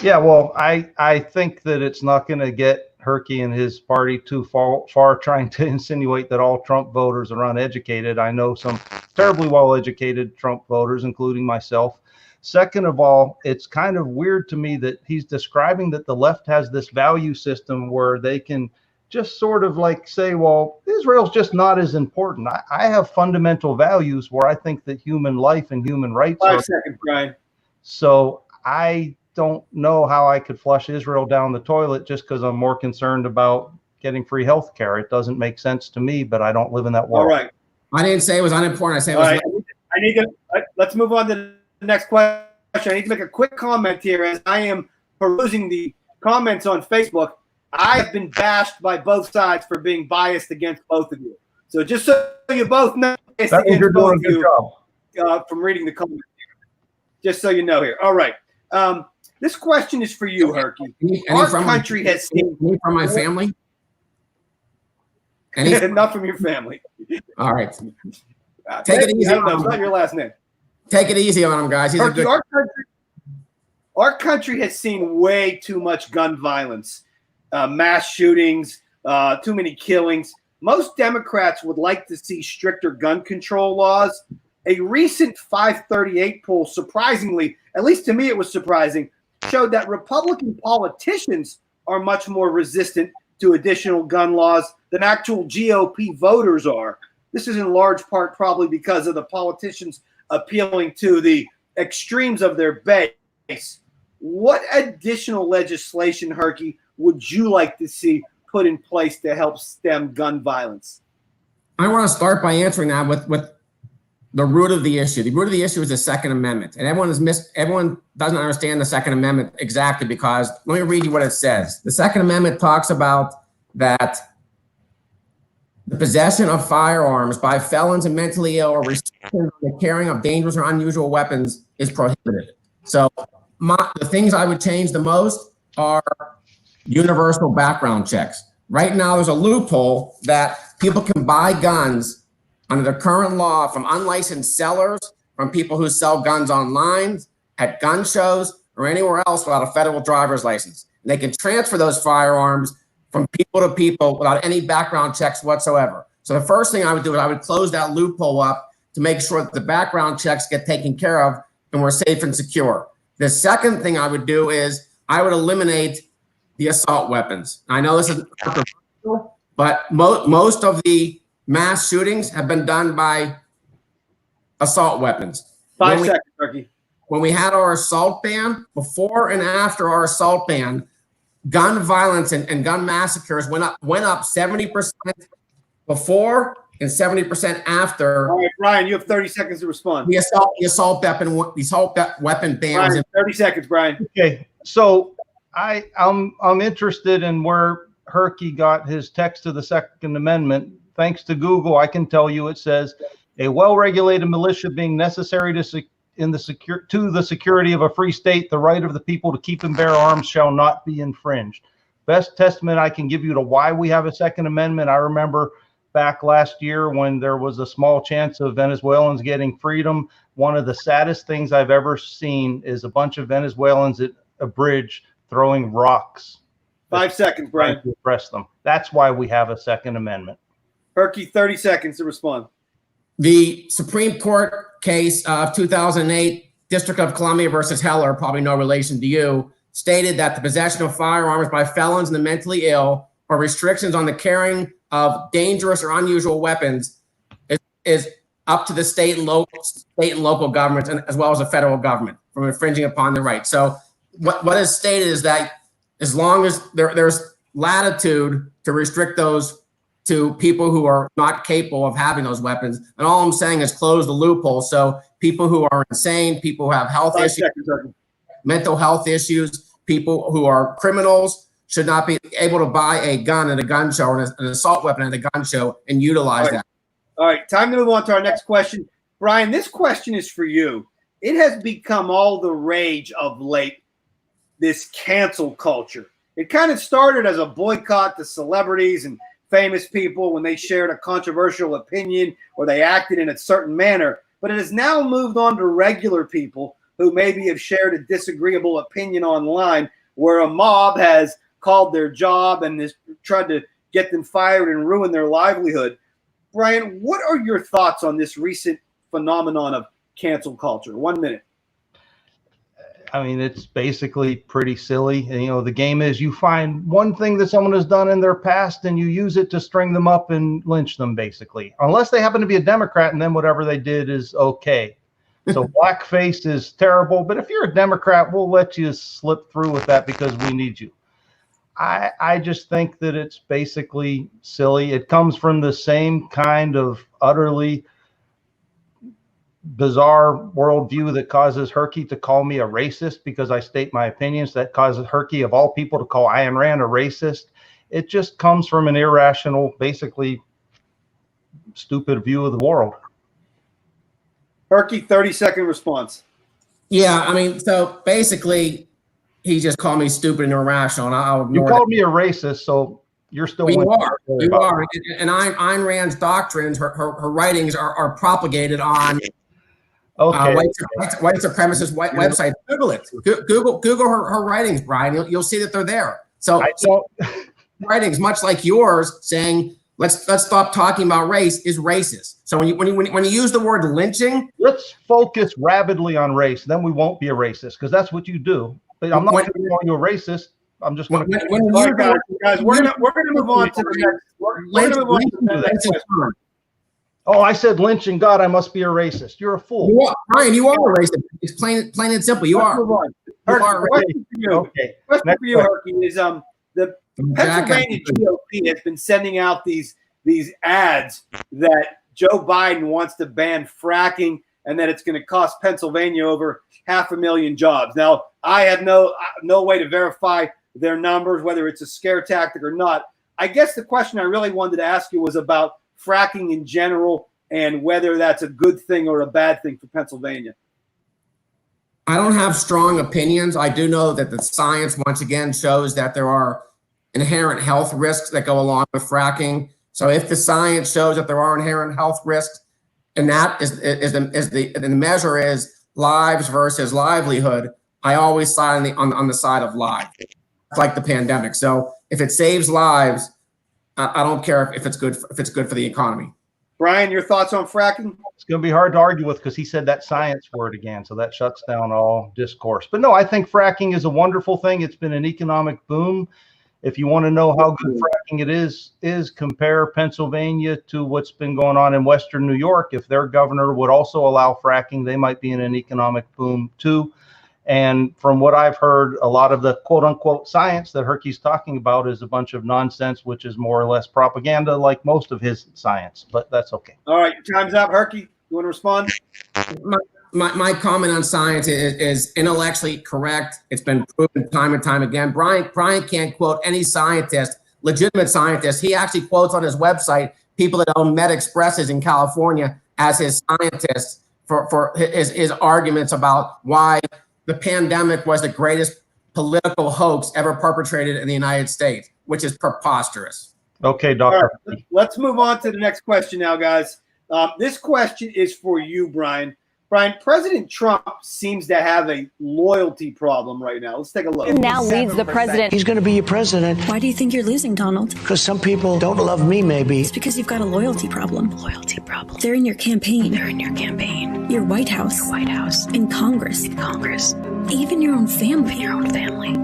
Yeah, well, I think that it's not going to get Herky and his party too far trying to insinuate that all Trump voters are uneducated. I know some terribly well-educated Trump voters, including myself. Second of all, it's kind of weird to me that he's describing that the left has this value system where they can just sort of like say, well, Israel's just not as important. I have fundamental values where I think that human life and human rights 5 seconds, Brian. So I don't know how I could flush Israel down the toilet just because I'm more concerned about getting free health care. It doesn't make sense to me, but I don't live in that world. All right. I didn't say it was unimportant. I said it was. I need to let's move on to the next question. I need to make a quick comment here as I am perusing the comments on Facebook. I've been bashed by both sides for being biased against both of you. So just so you both know, You're doing a good job. From reading the comments here. Just so you know here. All right. This question is for you, Herky. Our country has seen from my family. Not from your family. All right. Take it easy. I don't know. It's not your last name. Take it easy on him, guys. Herky, our country has seen way too much gun violence, mass shootings, too many killings. Most Democrats would like to see stricter gun control laws. A recent 538 poll, surprisingly, at least to me it was surprising, showed that Republican politicians are much more resistant to additional gun laws than actual GOP voters are. This is in large part probably because of the politicians appealing to the extremes of their base. What additional legislation, Herky, would you like to see put in place to help stem gun violence? I want to start by answering that with the root of the issue. The root of the issue is the Second Amendment. And everyone doesn't understand the Second Amendment exactly because let me read you what it says. The Second Amendment talks about that the possession of firearms by felons and mentally ill or restrictions on the carrying of dangerous or unusual weapons is prohibited. So the things I would change the most are universal background checks. Right now, there's a loophole that people can buy guns under the current law from unlicensed sellers, from people who sell guns online, at gun shows, or anywhere else without a federal driver's license. And they can transfer those firearms from people to people without any background checks whatsoever. So the first thing I would do is I would close that loophole up to make sure that the background checks get taken care of and we're safe and secure. The second thing I would do is I would eliminate the assault weapons. I know this is controversial, but most of the mass shootings have been done by assault weapons. 5 seconds, Herky. When we had our assault ban, before and after our assault ban, gun violence and gun massacres went up 70% before and 70% after. All right, Brian, you have 30 seconds to respond. The assault weapon bans. Brian, 30 seconds, Brian. Okay, so I'm interested in where Herky got his text of the Second Amendment. Thanks to Google, I can tell you it says a well-regulated militia being necessary to the security of a free state, the right of the people to keep and bear arms shall not be infringed. Best testament I can give you to why we have a Second Amendment. I remember back last year when there was a small chance of Venezuelans getting freedom. One of the saddest things I've ever seen is a bunch of Venezuelans at a bridge throwing rocks. 5 seconds, Brian. To oppress them. That's why we have a Second Amendment. Herky, 30 seconds to respond. The Supreme Court case of 2008, District of Columbia versus Heller, probably no relation to you, stated that the possession of firearms by felons and the mentally ill or restrictions on the carrying of dangerous or unusual weapons is up to the state and local governments, and as well as the federal government, from infringing upon their rights. So what is stated is that as long as there's latitude to restrict those to people who are not capable of having those weapons, and all I'm saying is close the loophole. So people who are insane, people who have health issues, mental health issues, people who are criminals should not be able to buy a gun at a gun show or an assault weapon at a gun show and utilize that. All right, time to move on to our next question. Brian, this question is for you. It has become all the rage of late, this cancel culture. It kind of started as a boycott to celebrities and famous people when they shared a controversial opinion or they acted in a certain manner, but it has now moved on to regular people who maybe have shared a disagreeable opinion online, where a mob has called their job and has tried to get them fired and ruin their livelihood. Brian, what are your thoughts on this recent phenomenon of cancel culture? 1 minute. I mean, it's basically pretty silly. And, you know, the game is you find one thing that someone has done in their past and you use it to string them up and lynch them, basically. Unless they happen to be a Democrat, and then whatever they did is okay. So blackface is terrible. But if you're a Democrat, we'll let you slip through with that because we need you. I just think that it's basically silly. It comes from the same kind of utterly bizarre worldview that causes HERKY to call me a racist because I state my opinions. That causes HERKY, of all people, to call Ayn Rand a racist. It just comes from an irrational, basically stupid view of the world. HERKY, 30-second response. Yeah, I mean, so basically, he just called me stupid and irrational, and I'll ignore You called me a racist, so you're still. Well, you are. And Ayn Rand's doctrines, her writings are propagated on white supremacist websites. Google it. Google her writings, Brian. You'll see that they're there. So writings, much like yours, saying let's stop talking about race is racist. So when you use the word lynching, let's focus rabidly on race. Then we won't be a racist because that's what you do. But I'm not going to call you a racist. I'm just going to. Guys, we're gonna move on to the next. We're gonna move on to the next question. Oh, I said lynching. God, I must be a racist. You're a fool. You are, Brian, you are a racist. It's plain and simple. You are. Question for you, HERKY, is the Pennsylvania GOP has been sending out these ads that Joe Biden wants to ban fracking and that it's going to cost Pennsylvania over 500,000 jobs. Now, I have no way to verify their numbers, whether it's a scare tactic or not. I guess the question I really wanted to ask you was about fracking in general and whether that's a good thing or a bad thing for Pennsylvania. I don't have strong opinions. I do know that the science, once again, shows that there are inherent health risks that go along with fracking. So if the science shows that there are inherent health risks, and that is the measure is lives versus livelihood, I always side on the side of life. It's like the pandemic. So if it saves lives, I don't care if it's good for the economy. Brian, your thoughts on fracking? It's going to be hard to argue with because he said that science word again, so that shuts down all discourse. But no, I think fracking is a wonderful thing. It's been an economic boom. If you want to know how good fracking it is compare Pennsylvania to what's been going on in Western New York. If their governor would also allow fracking, they might be in an economic boom too. And from what I've heard, a lot of the quote unquote science that HERKY's talking about is a bunch of nonsense, which is more or less propaganda like most of his science, but that's okay. All right, time's up. HERKY, you want to respond? My comment on science is intellectually correct. It's been proven time and time again. Brian can't quote any scientist, legitimate scientist. He actually quotes on his website people that own MedExpresses in California as his scientists for his arguments about why the pandemic was the greatest political hoax ever perpetrated in the United States, which is preposterous. Okay, Dr. All right, let's move on to the next question now, guys. This question is for you, Brian. Brian, President Trump seems to have a loyalty problem right now. Let's take a look. Now leads the president. He's going to be your president. Why do you think you're losing, Donald? Because some people don't love me, maybe. It's because you've got a loyalty problem. Loyalty problem. They're in your campaign. They're in your campaign. Your White House. Your White House. In Congress. In Congress. Even your own family. Your own family.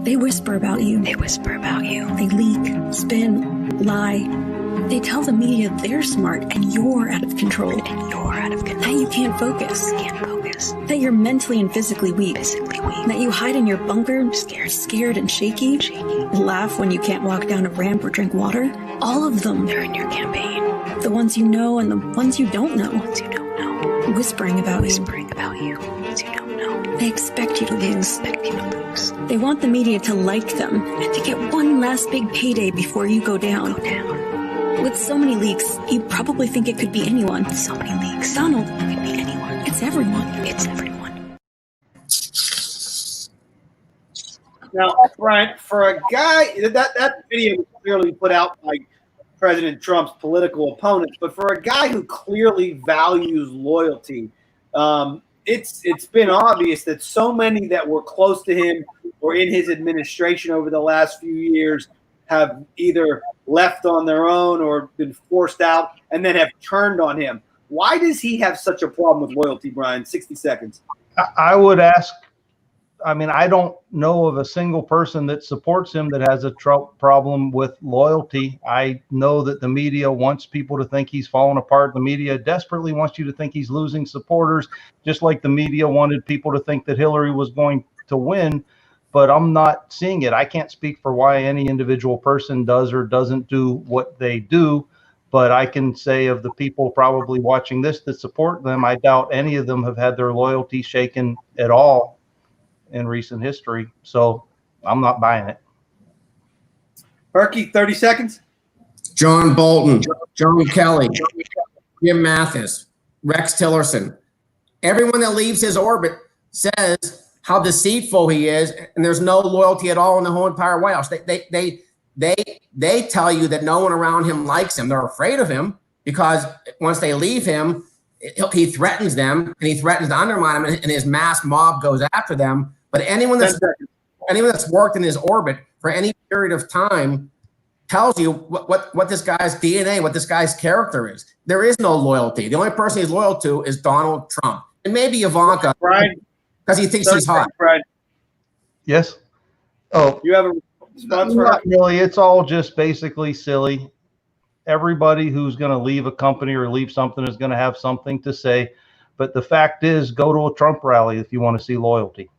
They whisper about you. They whisper about you. They leak, spin, lie. They tell the media they're smart and you're out of control. And you're out of control. That you can't focus. Can't focus. That you're mentally and physically weak. Physically weak. That you hide in your bunker, scared and shaky. Laugh when you can't walk down a ramp or drink water. All of them. They're in your campaign. The ones you know and the ones you don't know. Ones you don't know. Whispering about you. Whispering about you. Ones you don't know. They expect you to lose. Expect you to lose. They want the media to like them and to get one last big payday before you go down. With so many leaks, you probably think it could be anyone. So many leaks. Donald, it could be anyone. It's everyone. It's everyone. Now, Brian, for a guy, that video was clearly put out by President Trump's political opponents, but for a guy who clearly values loyalty, it's been obvious that so many that were close to him or in his administration over the last few years have either left on their own or been forced out and then have turned on him. Why does he have such a problem with loyalty, Brian? 60 seconds. I would ask, I mean, I don't know of a single person that supports him that has a problem with loyalty. I know that the media wants people to think he's falling apart. The media desperately wants you to think he's losing supporters, just like the media wanted people to think that Hillary was going to win. But I'm not seeing it. I can't speak for why any individual person does or doesn't do what they do, but I can say of the people probably watching this that support them, I doubt any of them have had their loyalty shaken at all in recent history. So I'm not buying it. Herky, 30 seconds. John Bolton, John Kelly, Jim Mathis, Rex Tillerson. Everyone that leaves his orbit says how deceitful he is, and there's no loyalty at all in the whole entire White House. They tell you that no one around him likes him. They're afraid of him because once they leave him, he threatens them and he threatens to undermine them, and his mass mob goes after them. But anyone that's worked in his orbit for any period of time tells you what this guy's DNA, what this guy's character is. There is no loyalty. The only person he's loyal to is Donald Trump, and maybe Ivanka. Right. Because he thinks he's hot. Right. Yes. Oh, you have a response for not really. It's all just basically silly. Everybody who's going to leave a company or leave something is going to have something to say. But the fact is, go to a Trump rally if you want to see loyalty.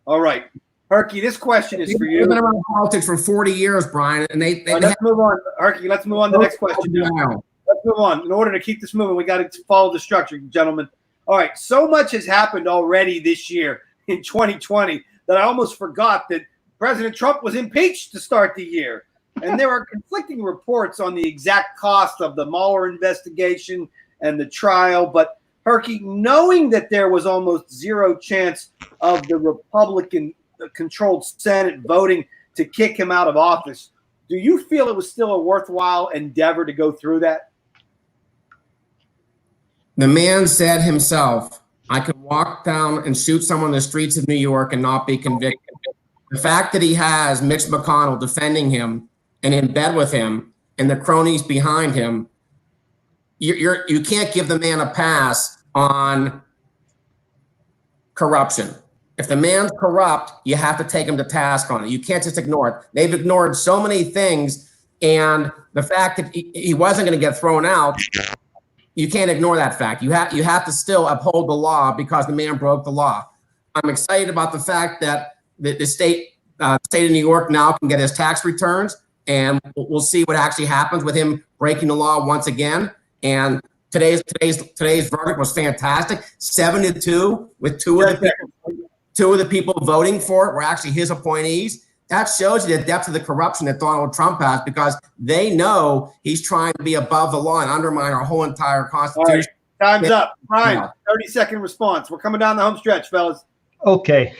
All right. Herky, this question is for you. We've been around politics for 40 years, Brian, and let's move on. Herky, let's move on to the next question now. Let's move on. In order to keep this moving, we got to follow the structure, gentlemen. All right, so much has happened already this year in 2020 that I almost forgot that President Trump was impeached to start the year. And there are conflicting reports on the exact cost of the Mueller investigation and the trial. But Herky, knowing that there was almost zero chance of the Republican-controlled Senate voting to kick him out of office, do you feel it was still a worthwhile endeavor to go through that? The man said himself, I could walk down and shoot someone in the streets of New York and not be convicted. The fact that he has Mitch McConnell defending him and in bed with him and the cronies behind him, you can't give the man a pass on corruption. If the man's corrupt, you have to take him to task on it. You can't just ignore it. They've ignored so many things, and the fact that he wasn't going to get thrown out, you can't ignore that fact. You have to still uphold the law because the man broke the law. I'm excited about the fact that the state of New York now can get his tax returns, and we'll see what actually happens with him breaking the law once again. And today's verdict was fantastic, 7-2, with two of the people voting for it were actually his appointees. That shows you the depth of the corruption that Donald Trump has, because they know he's trying to be above the law and undermine our whole entire Constitution. All right, time's up. Brian, 30-second response. We're coming down the home stretch, fellas. Okay.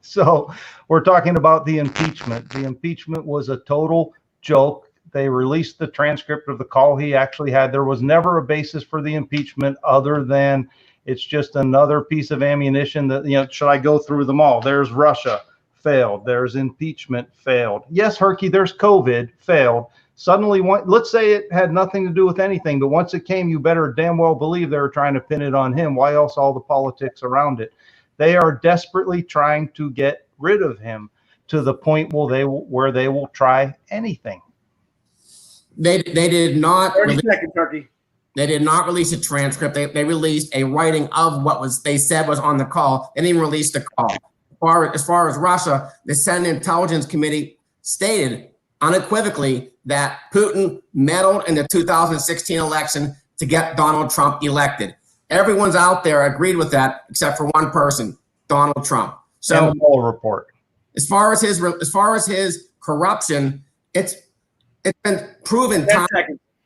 So we're talking about the impeachment. The impeachment was a total joke. They released the transcript of the call he actually had. There was never a basis for the impeachment other than it's just another piece of ammunition that, should I go through them all? There's Russia, failed. There's impeachment, failed. Yes, Herky, there's COVID, failed. Suddenly, let's say it had nothing to do with anything, but once it came, you better damn well believe they were trying to pin it on him. Why else all the politics around it? They are desperately trying to get rid of him to the point where they will try anything. They did not. 30 seconds, Turkey. They did not release a transcript. They released a writing of what they said was on the call. They didn't even release the call. As far as Russia, the Senate Intelligence Committee stated unequivocally that Putin meddled in the 2016 election to get Donald Trump elected. Everyone's out there agreed with that except for one person, Donald Trump. So and the Mueller report. As far as his corruption, it's been proven time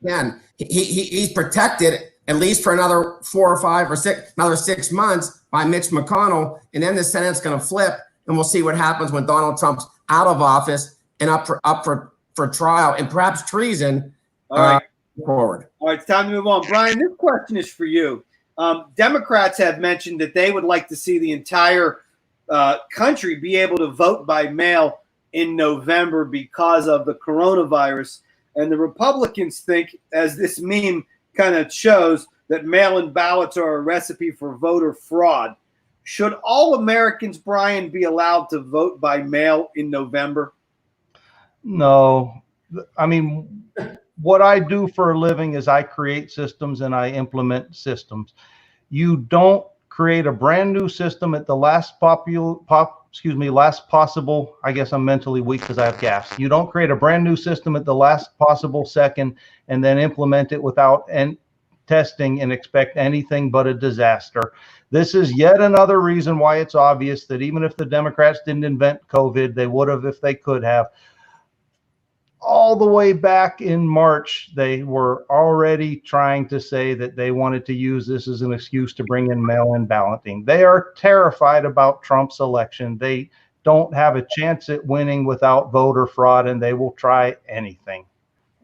again. He's protected at least for another 4 or 5 or 6, another 6 months by Mitch McConnell, and then the Senate's going to flip, and we'll see what happens when Donald Trump's out of office and up for trial and perhaps treason. All right. Forward. All right, it's time to move on. Brian, this question is for you. Democrats have mentioned that they would like to see the entire country be able to vote by mail in November because of the coronavirus. And the Republicans think, as this meme kind of shows, that mail-in ballots are a recipe for voter fraud. Should all Americans, Brian, be allowed to vote by mail in November? No. I mean, what I do for a living is I create systems and I implement systems. You don't create a brand new system at the last possible, I guess I'm mentally weak because I have gas. You don't create a brand new system at the last possible second and then implement it without testing and expect anything but a disaster. This is yet another reason why it's obvious that even if the Democrats didn't invent COVID, they would have if they could have. All the way back in March, they were already trying to say that they wanted to use this as an excuse to bring in mail-in balloting. They are terrified about Trump's election. They don't have a chance at winning without voter fraud, and they will try anything.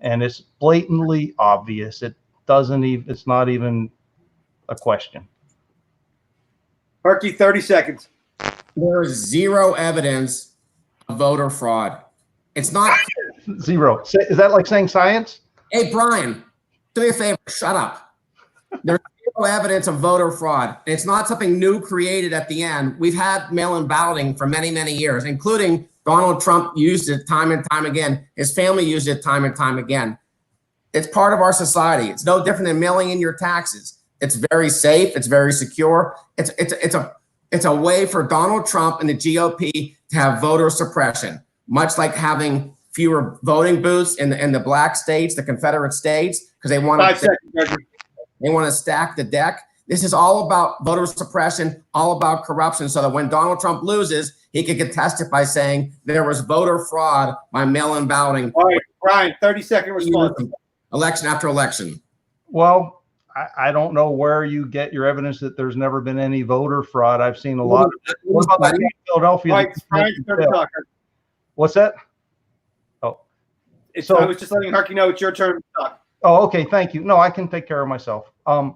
And it's blatantly obvious. It's not even a question. Herky, 30 seconds. There is zero evidence of voter fraud. It's not zero. Is that like saying science? Hey, Brian, do me a favor. Shut up. There's zero evidence of voter fraud. It's not something new created at the end. We've had mail-in balloting for many, many years, including Donald Trump used it time and time again. His family used it time and time again. It's part of our society. It's no different than mailing in your taxes. It's very safe. It's very secure. It's a way for Donald Trump and the GOP to have voter suppression, much like having fewer voting booths in the black states, the Confederate states, because they want to stack the deck. This is all about voter suppression, all about corruption, so that when Donald Trump loses, he can contest it by saying there was voter fraud by mail-in balloting. All right, Brian, 30-second response. Election after election. Well, I don't know where you get your evidence that there's never been any voter fraud. I've seen a lot of it. What about that in Philadelphia? All right, Brian's turn to talk. What's that? Oh, I was just letting Herky know it's your turn to talk. Oh, okay. Thank you. No, I can take care of myself. I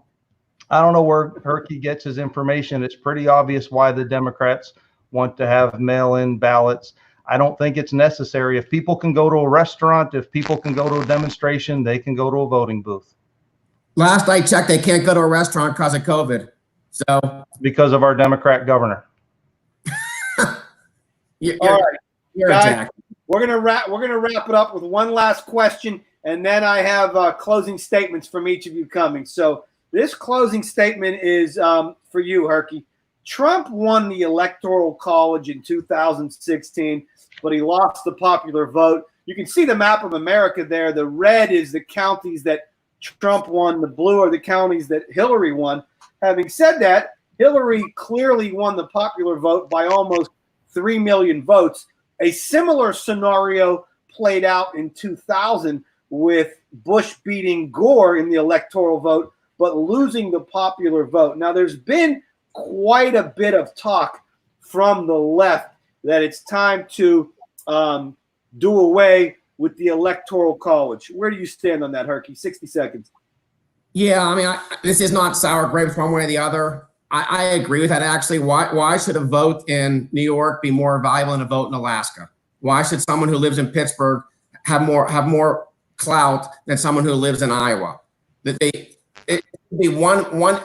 don't know where Herky gets his information. It's pretty obvious why the Democrats want to have mail-in ballots. I don't think it's necessary. If people can go to a restaurant, if people can go to a demonstration, they can go to a voting booth. Last I checked, they can't go to a restaurant because of COVID. So because of our Democrat governor. All right, guys, we're gonna wrap it up with one last question, and then I have closing statements from each of you coming. So this closing statement is for you, Herky. Trump won the Electoral College in 2016, but he lost the popular vote. You can see the map of America there. The red is the counties that Trump won. The blue are the counties that Hillary won. Having said that, Hillary clearly won the popular vote by almost 3 million votes. A similar scenario played out in 2000 with Bush beating Gore in the electoral vote, but losing the popular vote. Now, there's been quite a bit of talk from the left that it's time to do away with the Electoral College. Where do you stand on that, Herky? 60 seconds. Yeah, I mean, this is not sour grapes one way or the other. I agree with that, actually. Why should a vote in New York be more valuable than a vote in Alaska? Why should someone who lives in Pittsburgh have more clout than someone who lives in Iowa? It should be one.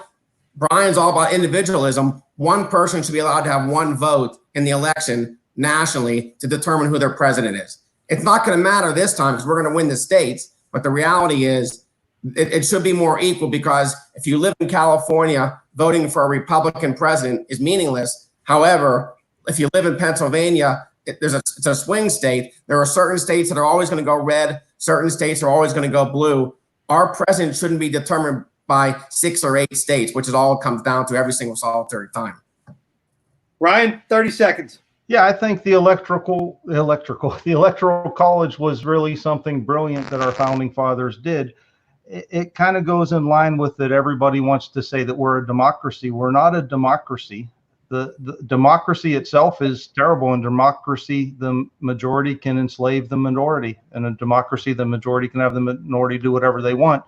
Brian's all about individualism. One person should be allowed to have one vote in the election nationally to determine who their president is. It's not going to matter this time because we're going to win the states. But the reality is it should be more equal, because if you live in California, voting for a Republican president is meaningless. However, if you live in Pennsylvania, it's a swing state. There are certain states that are always going to go red. Certain states are always going to go blue. Our president shouldn't be determined by 6 or 8 states, which it all comes down to every single solitary time. Ryan, 30 seconds. Yeah, I think the electoral college was really something brilliant that our founding fathers did. It kind of goes in line with that. Everybody wants to say that we're a democracy. We're not a democracy. The democracy itself is terrible. In democracy, the majority can enslave the minority. In a democracy, the majority can have the minority do whatever they want.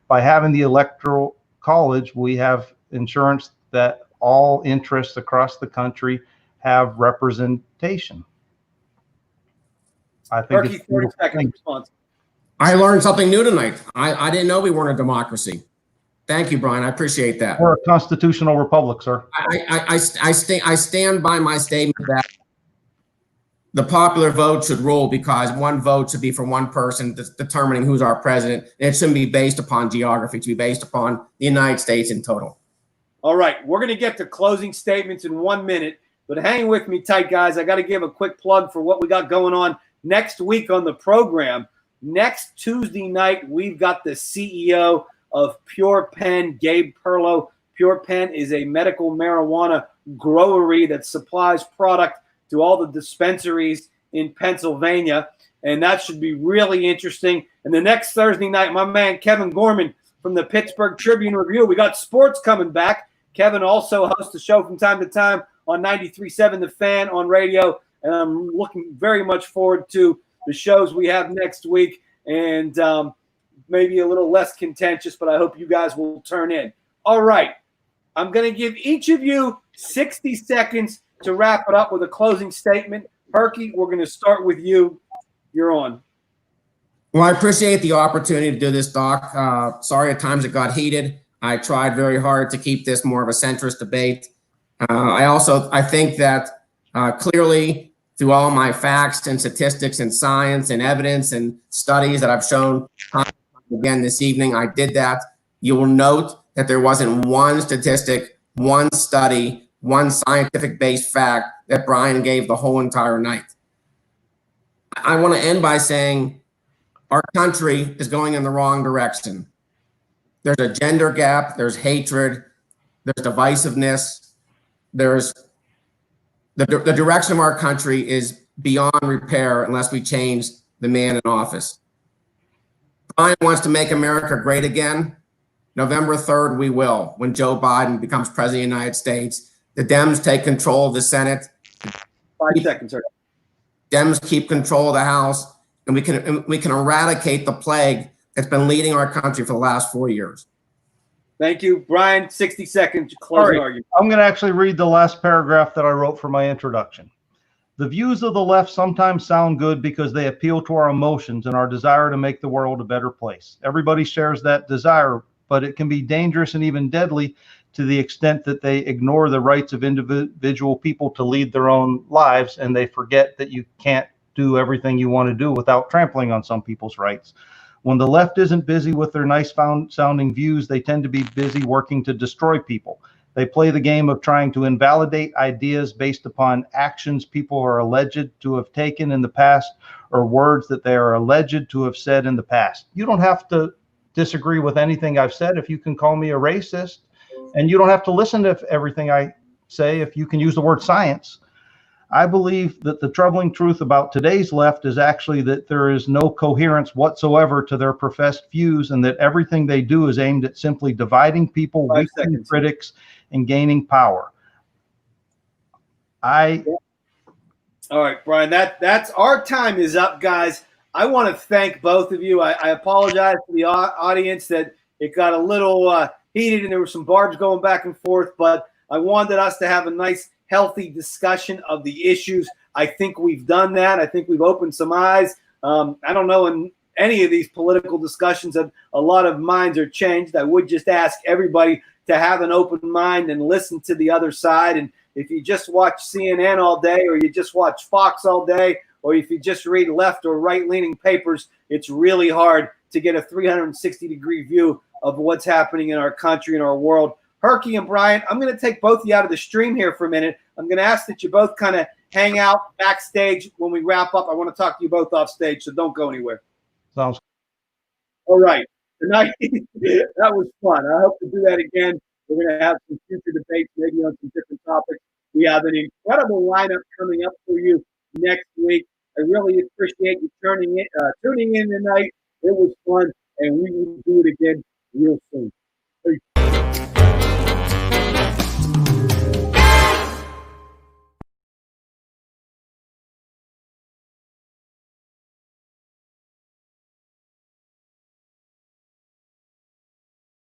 By having the electoral college, we have insurance that all interests across the country have representation. I think Herky, 30 seconds response. I learned something new tonight. I didn't know we weren't a democracy. Thank you, Brian. I appreciate that. We're a constitutional republic, sir. I stand by my statement that the popular vote should rule, because one vote should be for one person determining who's our president. And it shouldn't be based upon geography. It should be based upon the United States in total. All right, we're going to get to closing statements in 1 minute, but hang with me tight, guys. I got to give a quick plug for what we got going on next week on the program. Next Tuesday night, we've got the CEO of Pure Pen, Gabe Perlow. Pure Pen is a medical marijuana growery that supplies product to all the dispensaries in Pennsylvania, and that should be really interesting. And the next Thursday night, my man Kevin Gorman from the Pittsburgh Tribune Review. We got sports coming back. Kevin also hosts a show from time to time on 93.7 The Fan on radio, and I'm looking very much forward to the shows we have next week, and maybe a little less contentious, but I hope you guys will turn in. All right, I'm going to give each of you 60 seconds to wrap it up with a closing statement. Herky, we're going to start with you. You're on. Well, I appreciate the opportunity to do this, Doc. Sorry at times it got heated. I tried very hard to keep this more of a centrist debate. I think that clearly through all my facts and statistics and science and evidence and studies that I've shown again this evening, I did that. You will note that there wasn't one statistic, one study, one scientific-based fact that Brian gave the whole entire night. I want to end by saying our country is going in the wrong direction. There's a gender gap, there's hatred, there's divisiveness, there's the direction of our country is beyond repair unless we change the man in office. Brian wants to make America great again. November 3rd, we will, when Joe Biden becomes president of the United States. The Dems take control of the Senate. 5 seconds, sir. Dems keep control of the House, and we can eradicate the plague that's been leading our country for the last 4 years. Thank you. Brian, 60 seconds to close the argument. I'm going to actually read the last paragraph that I wrote for my introduction. The views of the left sometimes sound good because they appeal to our emotions and our desire to make the world a better place. Everybody shares that desire, but it can be dangerous and even deadly to the extent that they ignore the rights of individual people to lead their own lives, and they forget that you can't do everything you want to do without trampling on some people's rights. When the left isn't busy with their nice sounding views, they tend to be busy working to destroy people. They play the game of trying to invalidate ideas based upon actions people are alleged to have taken in the past or words that they are alleged to have said in the past. You don't have to disagree with anything I've said if you can call me a racist, and you don't have to listen to everything I say if you can use the word science. I believe that the troubling truth about today's left is actually that there is no coherence whatsoever to their professed views, and that everything they do is aimed at simply dividing people, weakening critics, and gaining power. All right, Brian, that's our time is up, guys. I want to thank both of you. I apologize to the audience that it got a little heated and there were some barbs going back and forth, but I wanted us to have a nice, healthy discussion of the issues. I think we've done that. I think we've opened some eyes. I don't know in any of these political discussions that a lot of minds are changed. I would just ask everybody to have an open mind and listen to the other side. And if you just watch CNN all day, or you just watch Fox all day, or if you just read left or right-leaning papers, it's really hard to get a 360-degree view of what's happening in our country and our world. Herky and Brian, I'm going to take both of you out of the stream here for a minute. I'm going to ask that you both kind of hang out backstage when we wrap up. I want to talk to you both off stage, so don't go anywhere. Sounds. All right. Tonight, that was fun. I hope to do that again. We're going to have some future debates, maybe on some different topics. We have an incredible lineup coming up for you next week. I really appreciate you tuning in tonight. It was fun, and we will do it again real soon. Peace.